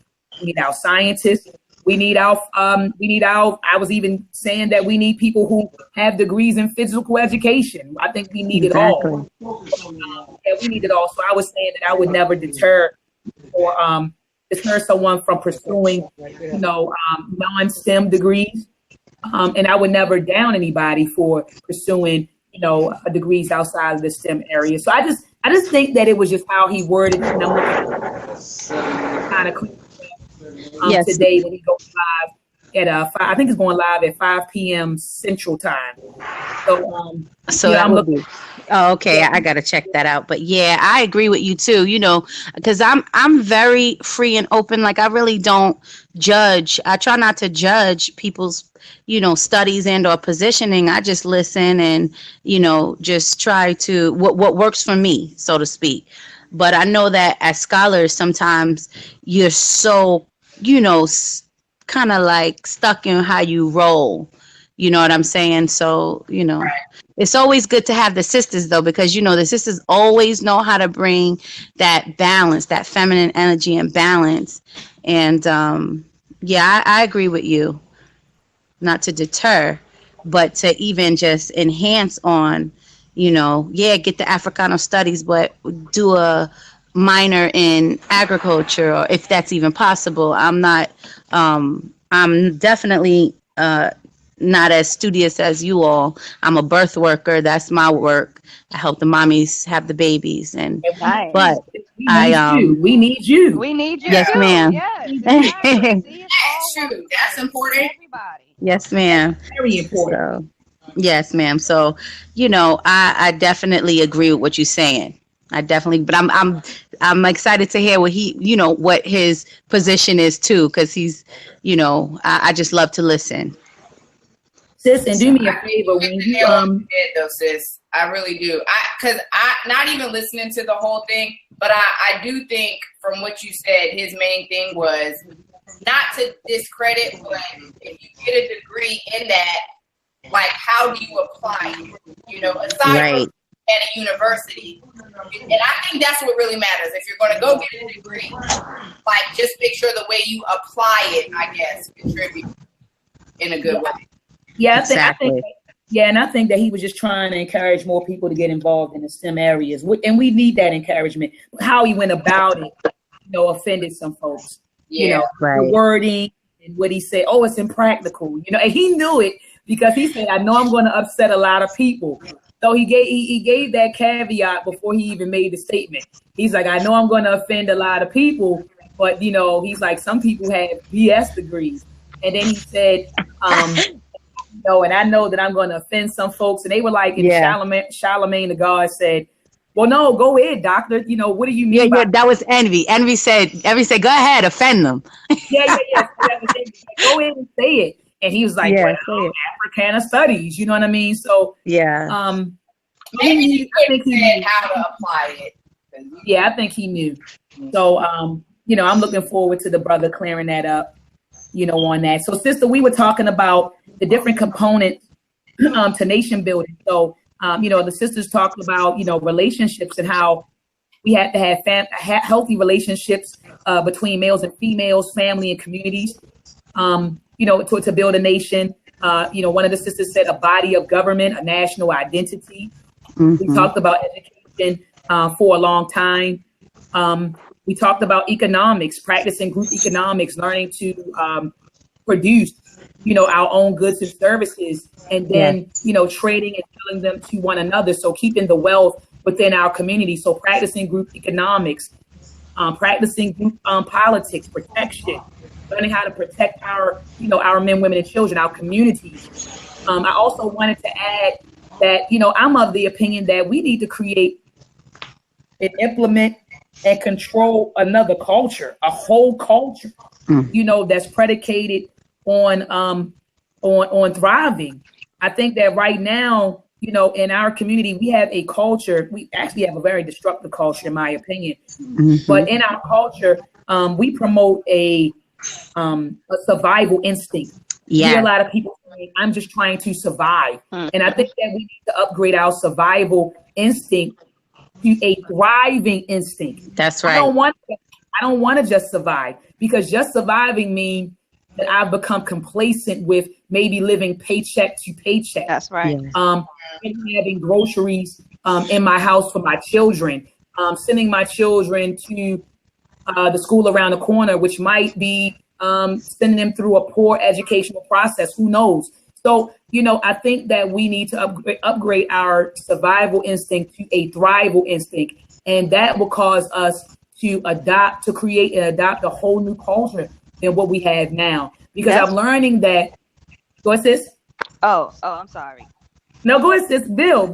we need our scientists, we need our, I was even saying that we need people who have degrees in physical education. I think we need it all. Yeah, we need it all. So I was saying that I would never deter someone from pursuing, you know, non-STEM degrees. And I would never down anybody for pursuing, you know, degrees outside of the STEM area. So I just think that it was just how he worded it. And I'm looking kind of clean today when he goes live at I think it's going live at 5 p.m. Central Time. So that would be. Oh, okay. Yeah. I got to check that out. But yeah, I agree with you too, you know, because I'm very free and open. Like I really don't judge. I try not to judge people's, you know, studies and or positioning. I just listen and, you know, just try to what works for me, so to speak. But I know that as scholars, sometimes you're so, you know, kind of like stuck in how you roll. You know what I'm saying? So, you know, it's always good to have the sisters, though, because, you know, the sisters always know how to bring that balance, that feminine energy and balance. And yeah, I agree with you. Not to deter, but to even just enhance on, you know, get the Africano studies, but do a minor in agriculture, or if that's even possible. I'm definitely not as studious as you all. I'm a birth worker. That's my work. I help the mommies have the babies, but we need you. We need you. Yes, too. ma'am. Yes, exactly. That's true. That's important. Everybody. Yes, ma'am. Very important. So, yes, ma'am. So, you know, I definitely agree with what you're saying. But I'm excited to hear what his position is too, because he's, you know, I just love to listen. Sis, and do me a favor when you though, sis. I really do. Because I not even listening to the whole thing, but I do think from what you said, his main thing was not to discredit, but if you get a degree in that, like, how do you apply it? You know, aside from at a university. And I think that's what really matters. If you're going to go get a degree, like, just make sure the way you apply it, I guess, contribute in a good way. Yeah, I think and I think that he was just trying to encourage more people to get involved in the STEM areas. And we need that encouragement. How he went about it, offended some folks. The wording and what he said, it's impractical. And he knew it because he said, I know I'm going to upset a lot of people. So he gave that caveat before he even made the statement. He's like, I know I'm going to offend a lot of people, but he's like, some people have BS degrees. And then he said, and I know that I'm going to offend some folks. And they were like, Charlemagne the God said, well, no, go ahead, doctor. What do you mean? Yeah, that was Envy. Envy said, go ahead, offend them. Yeah. Go ahead and say it. And he was like, Africana studies, you know what I mean? So, maybe he said how to apply it. Yeah, I think he knew. So, I'm looking forward to the brother clearing that up, on that. So, sister, we were talking about the different components to nation building. So, the sisters talked about, relationships and how we have to have healthy relationships between males and females, family and communities. To build a nation. One of the sisters said a body of government, a national identity. We talked about education for a long time. We talked about economics, practicing group economics, learning to produce, our own goods and services, and then, trading and selling them to one another. So keeping the wealth within our community. So practicing group economics, practicing group politics, protection, learning how to protect our men, women, and children, our communities. I also wanted to add that, I'm of the opinion that we need to create and implement and control another culture, a whole culture, that's predicated on thriving. I think that right now, in our community, we have a culture. We actually have a very destructive culture, in my opinion. But in our culture, we promote a survival instinct. Yeah, hear a lot of people saying, "I'm just trying to survive," and I think that we need to upgrade our survival instinct to a thriving instinct. That's right. I don't want to just survive, because just surviving means that I've become complacent with maybe living paycheck to paycheck. That's right. Having groceries in my house for my children, sending my children to the school around the corner, which might be sending them through a poor educational process. Who knows? So, I think that we need to upgrade our survival instinct to a thrival instinct. And that will cause us to create and adopt a whole new culture than what we have now. Because I'm learning that. Go ahead, sis. Oh, I'm sorry. No, go ahead, sis. Bill,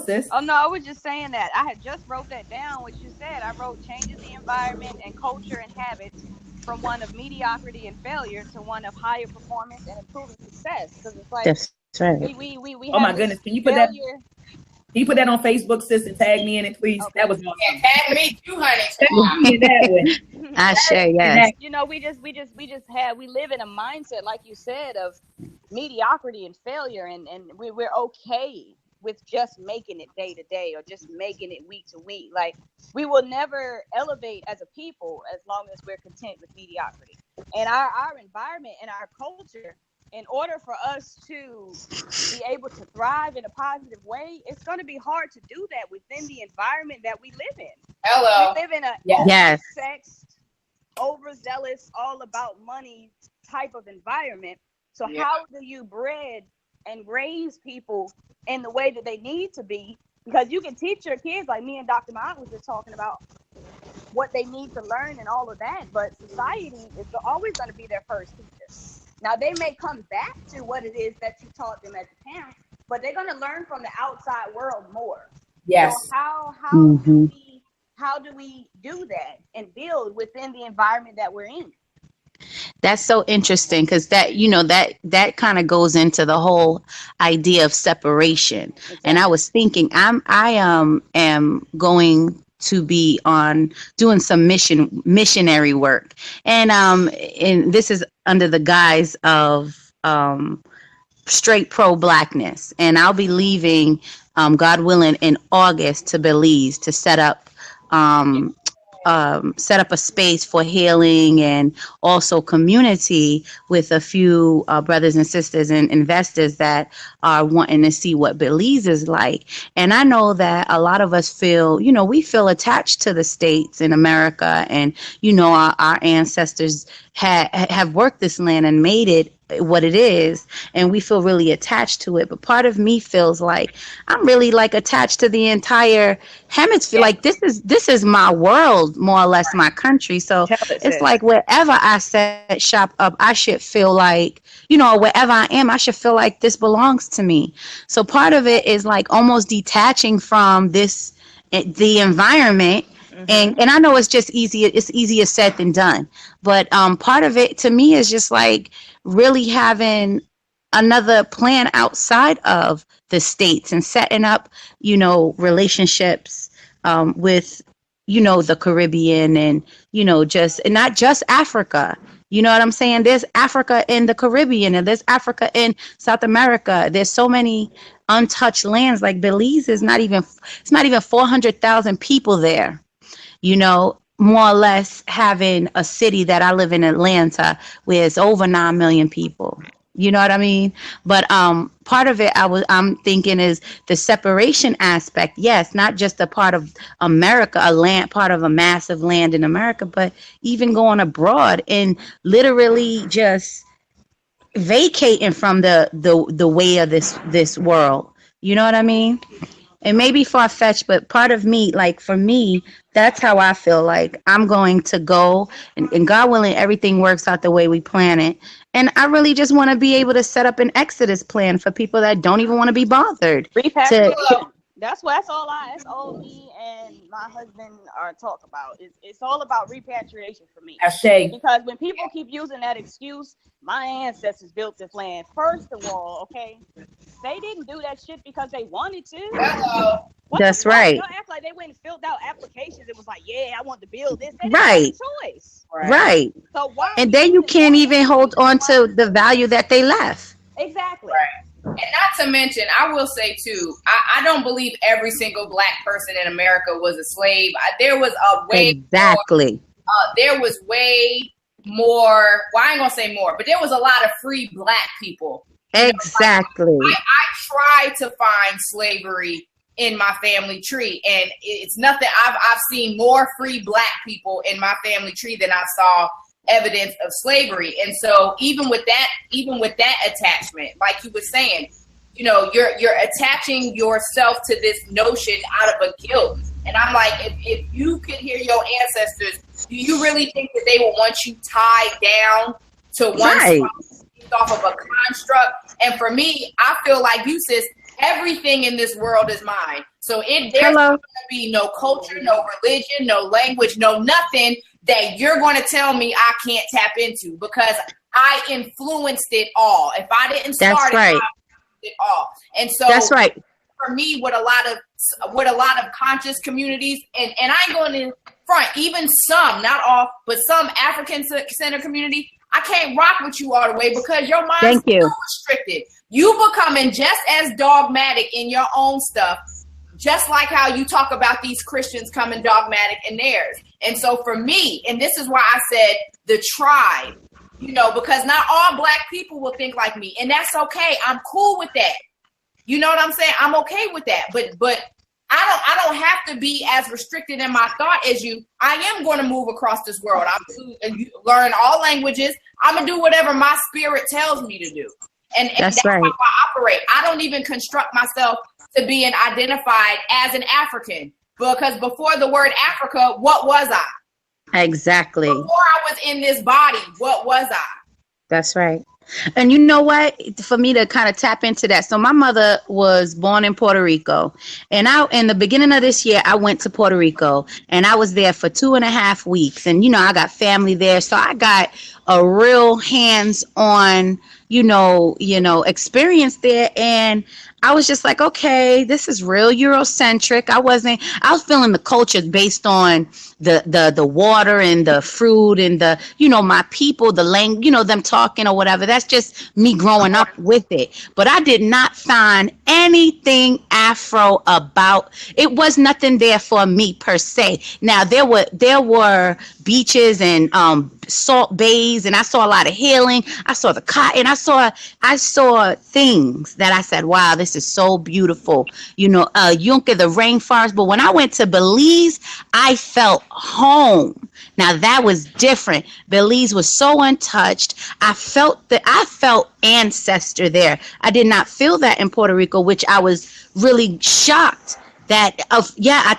sis. Oh, no, I was just saying that. I had just wrote that down, what you said. I wrote changing the environment and culture and habits from one of mediocrity and failure to one of higher performance and improving success. Because it's like, that's right. We oh my goodness, can you put that? Can you put that on Facebook, sis, and tag me in it, please? Okay. That was awesome. Yeah, tag me too, honey. Tag me in that one. I share, yes. We live in a mindset, like you said, of mediocrity and failure, and we're okay with just making it day to day or just making it week to week. Like, we will never elevate as a people as long as we're content with mediocrity. And our environment and our culture, in order for us to be able to thrive in a positive way, it's going to be hard to do that within the environment that we live in. Hello. We live in a oversexed, overzealous, all about money type of environment. So how do you bred and raise people in the way that they need to be? Because you can teach your kids, like me and Dr. Mott was just talking about, what they need to learn and all of that. But society is always going to be their first teacher. Now, they may come back to what it is that you taught them as a parent, but they're going to learn from the outside world more. Yes. So how do we do that and build within the environment that we're in? That's so interesting because that, that kind of goes into the whole idea of separation. Exactly. And I was thinking, I am going to be on doing some missionary work, and this is under the guise of straight pro-blackness, and I'll be leaving, God willing, in August to Belize to set up a space for healing and also community with a few brothers and sisters and investors that are wanting to see what Belize is like. And I know that a lot of us feel, we feel attached to the States in America, and our ancestors have worked this land and made it what it is, and we feel really attached to it. But part of me feels like I'm really like attached to the entire hemisphere. Like this is my world, more or less, my country. So it's like wherever I set shop up, I should feel like, wherever I am, I should feel like this belongs to me. So part of it is like almost detaching from the environment. And I know it's just easier said than done. But part of it to me is just like really having another plan outside of the States and setting up, relationships with, the Caribbean and, and not just Africa. You know what I'm saying? There's Africa in the Caribbean and there's Africa in South America. There's so many untouched lands. Like Belize is not even 400,000 people there. More or less having a city that I live in, Atlanta, where it's over 9 million people. You know what I mean? But part of it I'm thinking is the separation aspect. Yes, not just a part of America, part of a massive land in America, but even going abroad and literally just vacating from the way of this world. You know what I mean? It may be far-fetched, but part of me, like for me, that's how I feel like I'm going to go, and God willing, everything works out the way we plan it. And I really just want to be able to set up an Exodus plan for people that don't even want to be bothered. That's all me and my husband are talk about. It's all about repatriation for me. Because when people keep using that excuse, my ancestors built this land. First of all, okay, they didn't do that shit because they wanted to. That's right. Don't act like they went and filled out applications. It was like, yeah, I want to build this. They didn't have a choice. Right. So why? And then you can't even hold on to the value that they left. Exactly. Right. And not to mention, I will say too, I don't believe every single black person in America was a slave. There was a way there was way more. Well, I ain't gonna say more, but there was a lot of free black people. Exactly. I tried to find slavery in my family tree, and it's nothing. I've seen more free black people in my family tree than I saw evidence of slavery. And so even with that attachment, like you were saying, you're attaching yourself to this notion out of a guilt. And I'm like, if you could hear your ancestors, do you really think that they will want you tied down to one spot off of a construct? And for me, I feel like you, sis, everything in this world is mine. So there's not going to be no culture, no religion, no language, no nothing that you're going to tell me I can't tap into, because I influenced it all. If I didn't start it, I influenced it all. And so that's right. For me, what a lot of conscious communities, and I ain't going in front, even some, not all, but some African center community, I can't rock with you all the way because your mind's too restricted. You becoming just as dogmatic in your own stuff, just like how you talk about these Christians coming dogmatic in theirs. And so for me, and this is why I said the tribe, because not all black people will think like me, and that's okay. I'm cool with that. You know what I'm saying? I'm okay with that. But I don't have to be as restricted in my thought as you. I am going to move across this world. I'm going to learn all languages. I'm going to do whatever my spirit tells me to do. And that's how I operate. I don't even construct myself to being identified as an African, because before the word Africa, what was I? Exactly. Before I was in this body, what was I? That's right. And you know what? For me to kind of tap into that. So my mother was born in Puerto Rico. And in the beginning of this year, I went to Puerto Rico and I was there for 2.5 weeks. And, I got family there. So I got a real hands-on, experience there. And I was just like, okay, this is real Eurocentric. I was feeling the culture based on the water and the fruit and the, my people, the language, them talking or whatever. That's just me growing up with it. But I did not find anything Afro about it. Was nothing there for me per se. Now there were beaches and salt bays, and I saw a lot of healing. I saw the cotton. I saw things that I said, wow, this is so beautiful. Yunque, the rainforest. But when I went to Belize, I felt home. Now that was different. Belize was so untouched. I felt ancestor there. I did not feel that in Puerto Rico, which I was really shocked. I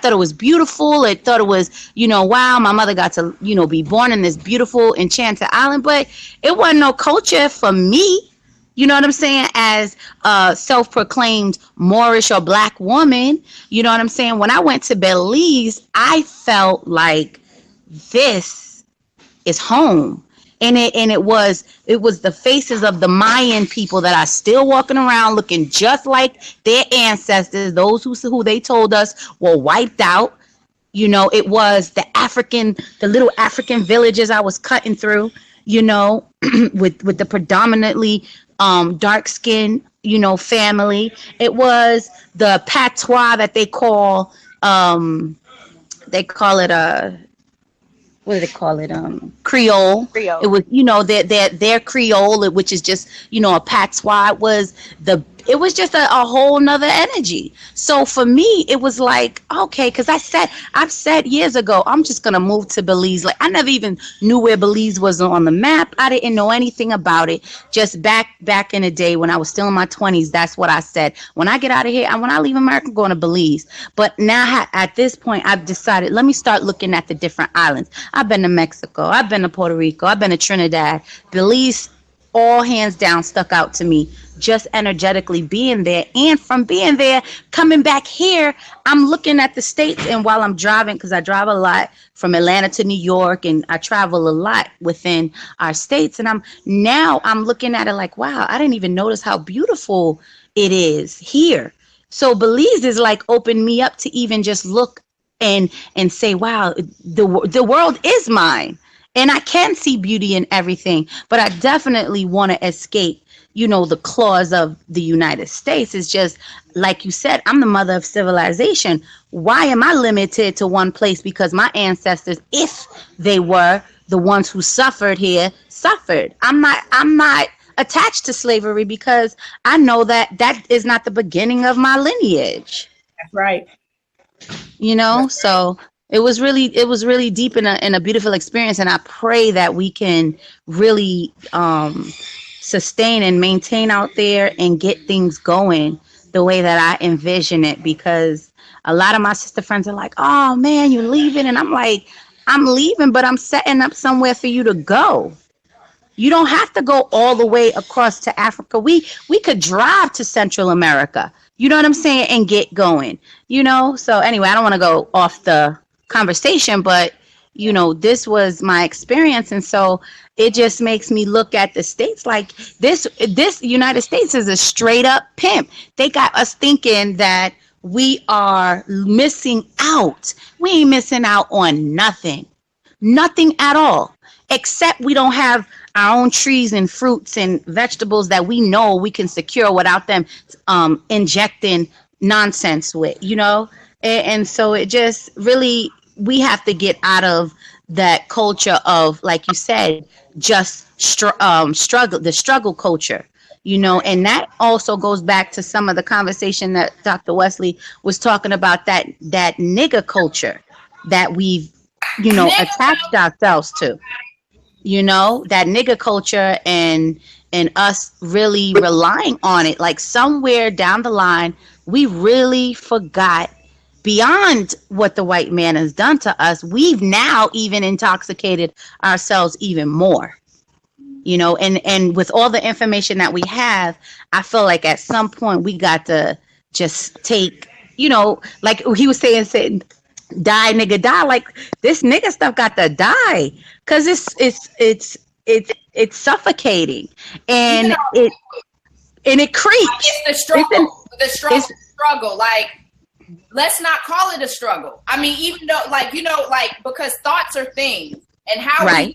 thought it was beautiful. I thought it was, wow, my mother got to, be born in this beautiful enchanted island, but it wasn't no culture for me. You know what I'm saying? As a self-proclaimed Moorish or black woman, you know what I'm saying? When I went to Belize, I felt like this is home. And it was the faces of the Mayan people that are still walking around looking just like their ancestors, those who they told us were wiped out. It was the little African villages I was cutting through, with the predominantly dark skin, family. It was the patois that they call it what do they call it? Creole. It was, their Creole, which is just, a patois. It was just a whole nother energy. So for me, it was like, okay, because I've said years ago, I'm just going to move to Belize. Like, I never even knew where Belize was on the map. I didn't know anything about it. Just back in the day when I was still in my 20s, that's what I said. When I get out of here, when I leave America, I'm going to Belize. But now at this point, I've decided, let me start looking at the different islands. I've been to Mexico. I've been to Puerto Rico. I've been to Trinidad. Belize, all hands down, stuck out to me. Just energetically being there, and from being there, coming back here, I'm looking at the states, and while I'm driving, because I drive a lot from Atlanta to New York, and I travel a lot within our states, and I'm looking at it like, wow, I didn't even notice how beautiful it is here. So Belize is like opened me up to even just look and say, wow, the world is mine, and I can see beauty in everything, but I definitely want to escape the claws of the United States. Is just like you said, I'm the mother of civilization. Why am I limited to one place? Because my ancestors, if they were the ones who suffered here, suffered. I'm not attached to slavery because I know that is not the beginning of my lineage. That's right. So it was really deep in a beautiful experience, and I pray that we can really sustain and maintain out there and get things going the way that I envision it, because a lot of my sister friends are like, oh man, you're leaving. And I'm like, I'm leaving, but I'm setting up somewhere for you to go. You don't have to go all the way across to Africa. We could drive to Central America, you know what I'm saying, and get going, So anyway, I don't want to go off the conversation, but this was my experience. And so it just makes me look at the states like this United States is a straight up pimp. They got us thinking that we are missing out. We ain't missing out on nothing at all, except we don't have our own trees and fruits and vegetables that we know we can secure without them injecting nonsense with, and so it just really, we have to get out of that culture of, like you said, just the struggle culture, and that also goes back to some of the conversation that Dr. Wesley was talking about, that nigger culture that we've, attached ourselves to, that nigger culture, and us really relying on it. Like somewhere down the line, we really forgot, beyond what the white man has done to us, we've now even intoxicated ourselves even more, and with all the information that we have, I feel like at some point we got to just take, like he was saying, die nigga die, like this nigga stuff got to die, because it's it's suffocating, and it creeps. Like it's the struggle. The struggle. Like, let's not call it a struggle. I mean, even though, like, you know, like, because thoughts are things, and how we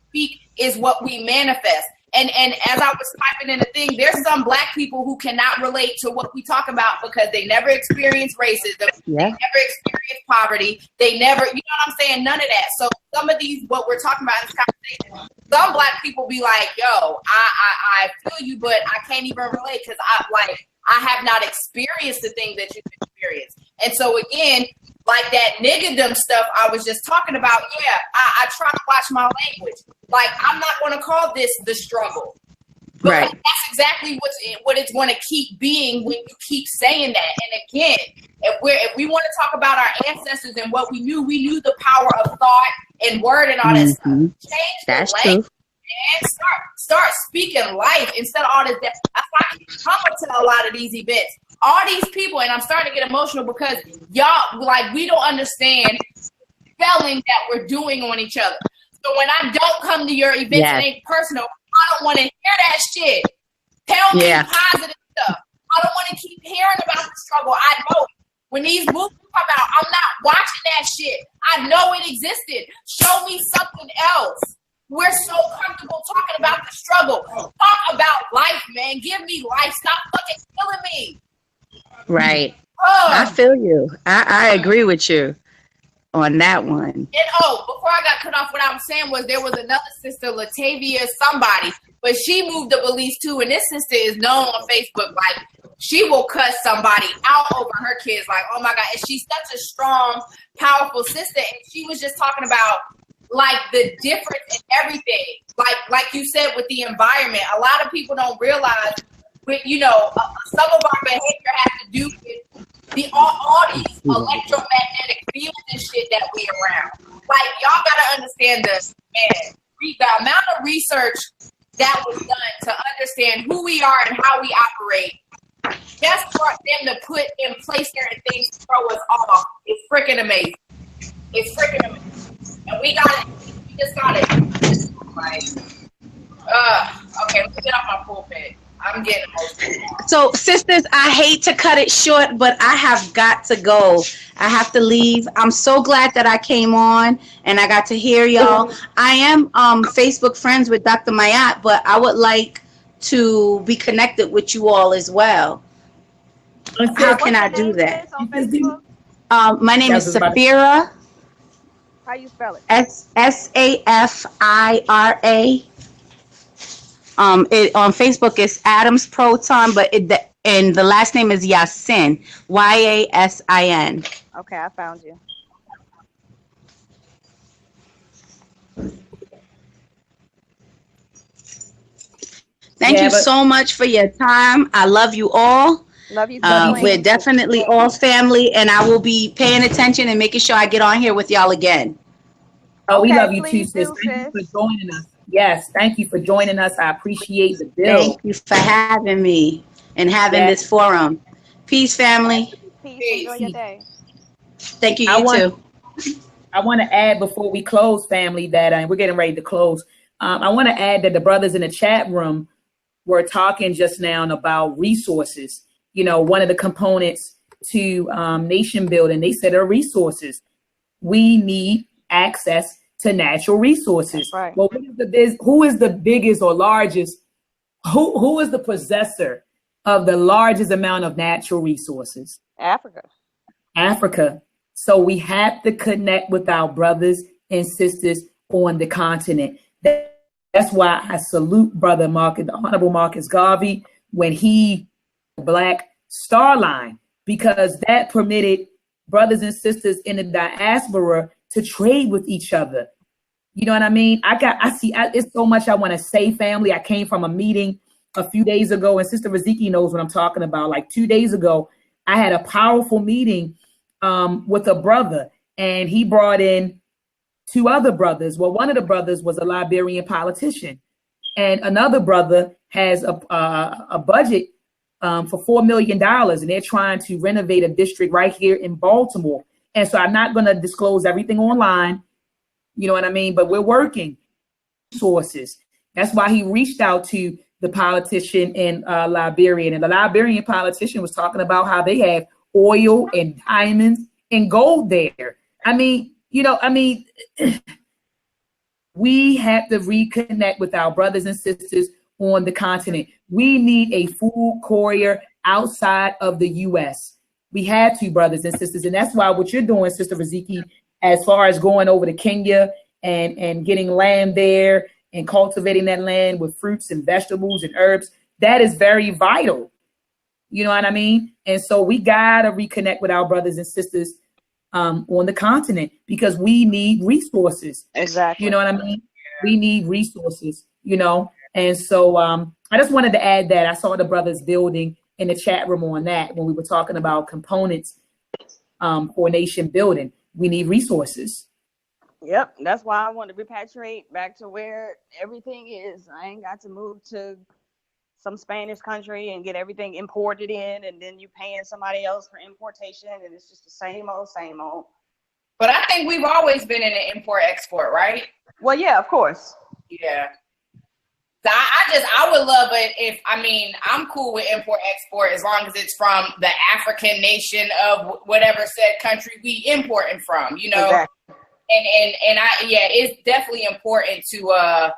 speak is what we manifest. And as I was typing in the thing, there's some Black people who cannot relate to what we talk about because they never experienced racism, they never experienced poverty, they never, you know what I'm saying? None of that. So some of these, what we're talking about in this conversation, some Black people be like, yo, I feel you, but I can't even relate because I have not experienced the thing that you've experienced. And so again, like that niggerdom stuff I was just talking about, yeah, I try to watch my language. Like, I'm not going to call this the struggle. But that's exactly what it's going to keep being when you keep saying that. And again, if we want to talk about our ancestors and what we knew the power of thought and word and all that stuff. Change the language. And start speaking life instead of all this. That's why I keep coming to a lot of these events. All these people, and I'm starting to get emotional because y'all, like, we don't understand spelling that we're doing on each other. So when I don't come to your events, it ain't personal. I don't want to hear that shit. Tell me positive stuff. I don't want to keep hearing about the struggle. I know when these movies come out, I'm not watching that shit. I know it existed. Show me something else. We're so comfortable talking about the struggle. Talk about life, man. Give me life. Stop fucking killing me. Right. I feel you. I agree with you on that one. And before I got cut off, what I was saying was there was another sister, Latavia somebody, but she moved to Belize too. And this sister is known on Facebook. Like, she will cuss somebody out over her kids. Like, oh my God. And she's such a strong, powerful sister. And she was just talking about, like, the difference in everything. Like you said, with the environment, a lot of people don't realize, with, you know, some of our behavior has to do with all these electromagnetic fields and shit that we around. Like, y'all gotta understand this, man. The amount of research that was done to understand who we are and how we operate, just for them to put in place certain things to throw us off, is freaking amazing. It's freaking amazing. And we just got it. Like, okay, let's get off my pulpit. I'm getting emotional. So, sisters, I hate to cut it short, but I have got to go. I have to leave. I'm so glad that I came on and I got to hear y'all. I am Facebook friends with Dr. Mayat, but I would like to be connected with you all as well. How can I do that? My name is Safira. How you spell it? Safira. On Facebook it's Adams Proton, but and the last name is Yasin. Yasin. Okay, I found you. Thank you so much for your time. I love you all. Love you. We're definitely all family, and I will be paying attention and making sure I get on here with y'all again. Oh, we love you too, sis. Thank you for joining us. Yes, thank you for joining us. I appreciate the bill. Thank you for having me and having this forum. Peace, family. Peace. Enjoy your day. Thank you. You too. I want to add before we close, family, that we're getting ready to close. I want to add that the brothers in the chat room were talking just now about resources. You know, one of the components to nation building, they said, are resources. We need access to natural resources. Right. Well, who is the biggest or largest? Who is the possessor of the largest amount of natural resources? Africa. So we have to connect with our brothers and sisters on the continent. That's why I salute Brother Marcus, the Honorable Marcus Garvey, when he Black Star Line, because that permitted brothers and sisters in the diaspora to trade with each other. You know what I mean? It's so much I want to say, family. I came from a meeting a few days ago, and Sister Riziki knows what I'm talking about. Like 2 days ago, I had a powerful meeting with a brother, and he brought in 2 other brothers. Well, one of the brothers was a Liberian politician, and another brother has a budget for $4 million, and they're trying to renovate a district right here in Baltimore. And so I'm not going to disclose everything online. You know what I mean? But we're working. resources. That's why he reached out to the politician in Liberia. And the Liberian politician was talking about how they have oil and diamonds and gold there. I mean, we have to reconnect with our brothers and sisters on the continent. We need a food courier outside of the U.S. We have to, brothers and sisters. And that's why what you're doing, Sister Riziki, as far as going over to Kenya and getting land there and cultivating that land with fruits and vegetables and herbs, that is very vital. You know what I mean? And so we got to reconnect with our brothers and sisters on the continent, because we need resources. Exactly. You know what I mean? We need resources, And so I just wanted to add that. I saw the brothers building in the chat room on that when we were talking about components for nation building. We need resources. Yep, that's why I want to repatriate back to where everything is. I ain't got to move to some Spanish country and get everything imported in, and then you paying somebody else for importation, and it's just the same old. But I think we've always been in an import-export, right? Well, yeah, of course. Yeah. So I would love it I'm cool with import-export as long as it's from the African nation of whatever said country we importing from, Exactly. And it's definitely important to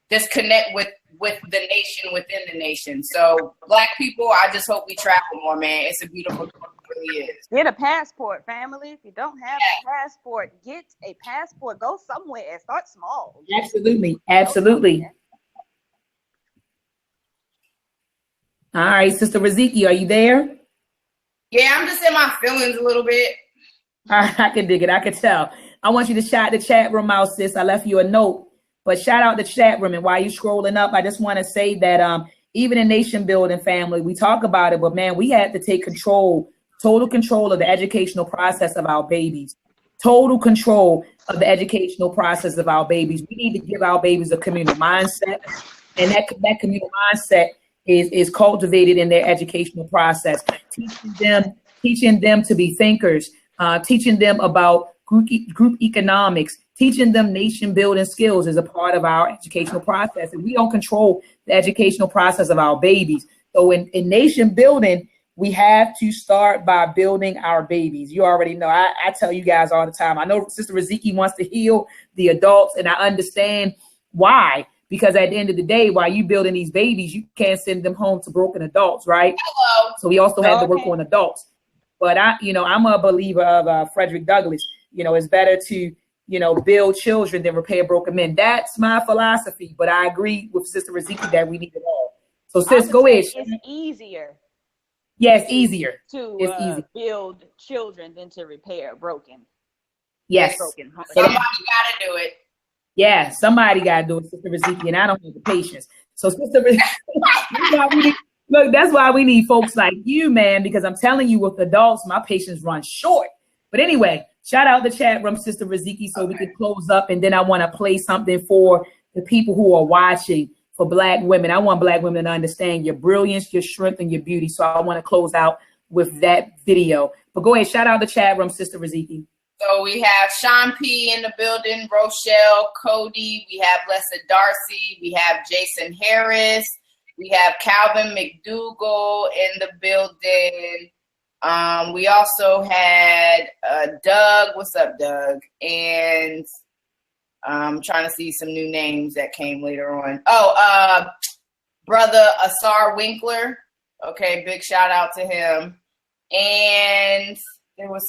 just connect with the nation within the nation. So Black people, I just hope we travel more, man. It's a beautiful thing. It really is. Get a passport, family. If you don't have a passport, get a passport. Go somewhere and start small. Absolutely. All right, Sister Riziki, are you there? Yeah, I'm just in my feelings a little bit. All right, I can dig it. I can tell. I want you to shout the chat room out, sis. I left you a note, but shout out the chat room. And while you're scrolling up, I just want to say that even in Nation Building family, we talk about it, but man, we had to take total control of the educational process of our babies. Total control of the educational process of our babies. We need to give our babies a communal mindset, and that communal mindset is cultivated in their educational process. Teaching them to be thinkers, teaching them about group economics, teaching them nation building skills is a part of our educational process. And we don't control the educational process of our babies. So in nation building, we have to start by building our babies. You already know. I tell you guys all the time. I know Sister Riziki wants to heal the adults, and I understand why. Because at the end of the day, while you building these babies, you can't send them home to broken adults, right? Hello. So we also have to work on adults. But I'm a believer of Frederick Douglass. It's better to, build children than repair broken men. That's my philosophy. But I agree with Sister Riziki that we need it all. So sis, go ahead. It's easier. Yeah, it's easier. To build children than to repair broken. Yes. Broken. Somebody got to do it. Yeah, somebody got to do it, Sister Riziki, and I don't have the patience. So, Sister Riziki, look, that's why we need folks like you, man, because I'm telling you, with adults, my patience runs short. But anyway, shout out the chat room, Sister Riziki, so we can close up, and then I want to play something for the people who are watching for Black women. I want Black women to understand your brilliance, your strength, and your beauty. So I want to close out with that video. But go ahead, shout out the chat room, Sister Riziki. So we have Sean P. in the building, Rochelle, Cody, we have Lessa Darcy, we have Jason Harris, we have Calvin McDougall in the building. We also had Doug. What's up, Doug? And I'm trying to see some new names that came later on. Brother Asar Winkler. Okay, big shout out to him. And there was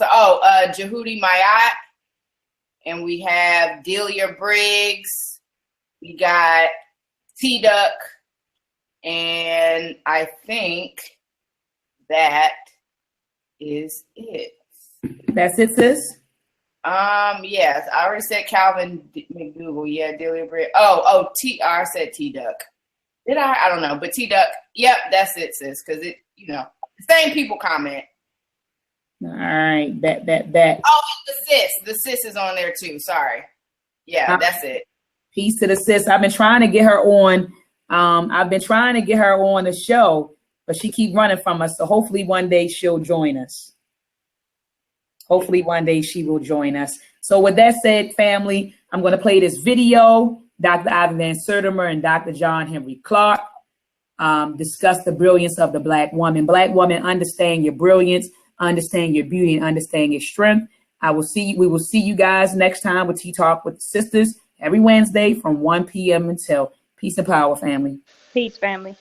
Jehudi Mayat, and we have Delia Briggs. We got T Duck, and I think that is it. That's it, sis. Yes, I already said Calvin McDougall. Yeah, Delia Briggs. I said T Duck. Did I? I don't know, but T Duck. Yep, that's it, sis. Because it, same people comment. All right, that. Oh, the sis is on there too. Sorry. Yeah, that's it. Peace to the sis. I've been trying to get her on. I've been trying to get her on the show, but she keep running from us. So hopefully one day she'll join us. Hopefully one day she will join us. So with that said, family, I'm going to play this video. Dr. Ivan Van Sertimer and Dr. John Henry Clark discuss the brilliance of the Black woman. Black woman, understand your brilliance, understand your beauty, and understand your strength. We will see you guys next time with Tea Talk with the Sisters every Wednesday from 1 p.m. until. Peace and power, family. Peace, family.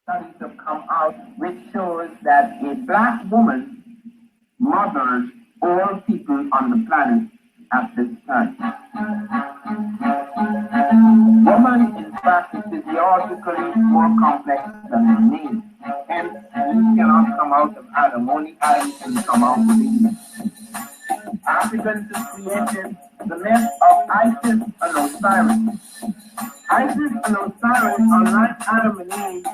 Studies have come out which shows that a Black woman mothers all people on the planet at this time. Woman, in fact, is physiologically more complex than the male. Hence, we cannot come out of Adam. Only Adam can come out of Eve. Africans have created the myth of Isis and Osiris. Isis and Osiris, unlike Adam and Eve,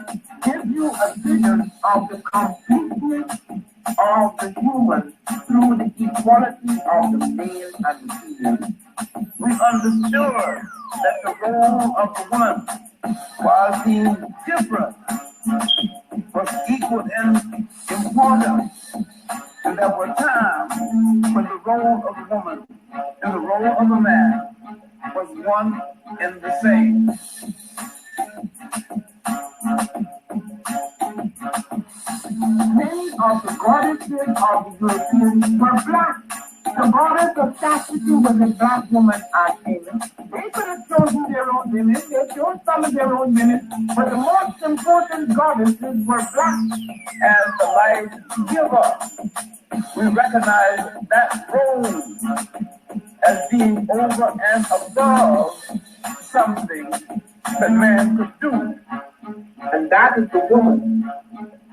give you a vision of the completeness of the human through the equality of the male and the female. We understood that the role of the woman, while being different, was equal in importance. And there were times when the role of a woman and the role of a man was one and the same. Many of the goddesses of the Europeans were Black. The goddess of chastity was a Black woman, Artemis. They could have chosen their own women. They chose some of their own women, but the most important goddesses were Black as the life giver. We recognize that role as being over and above something that man could do. And that is the woman.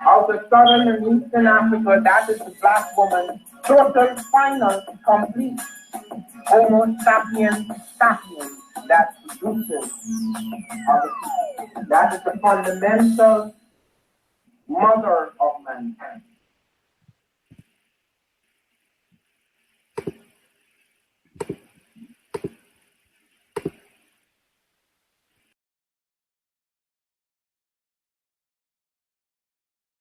Of the southern and eastern Africa, that is the Black woman, total, final, complete, Homo sapiens sapiens, that produces other people. That is the fundamental mother of mankind.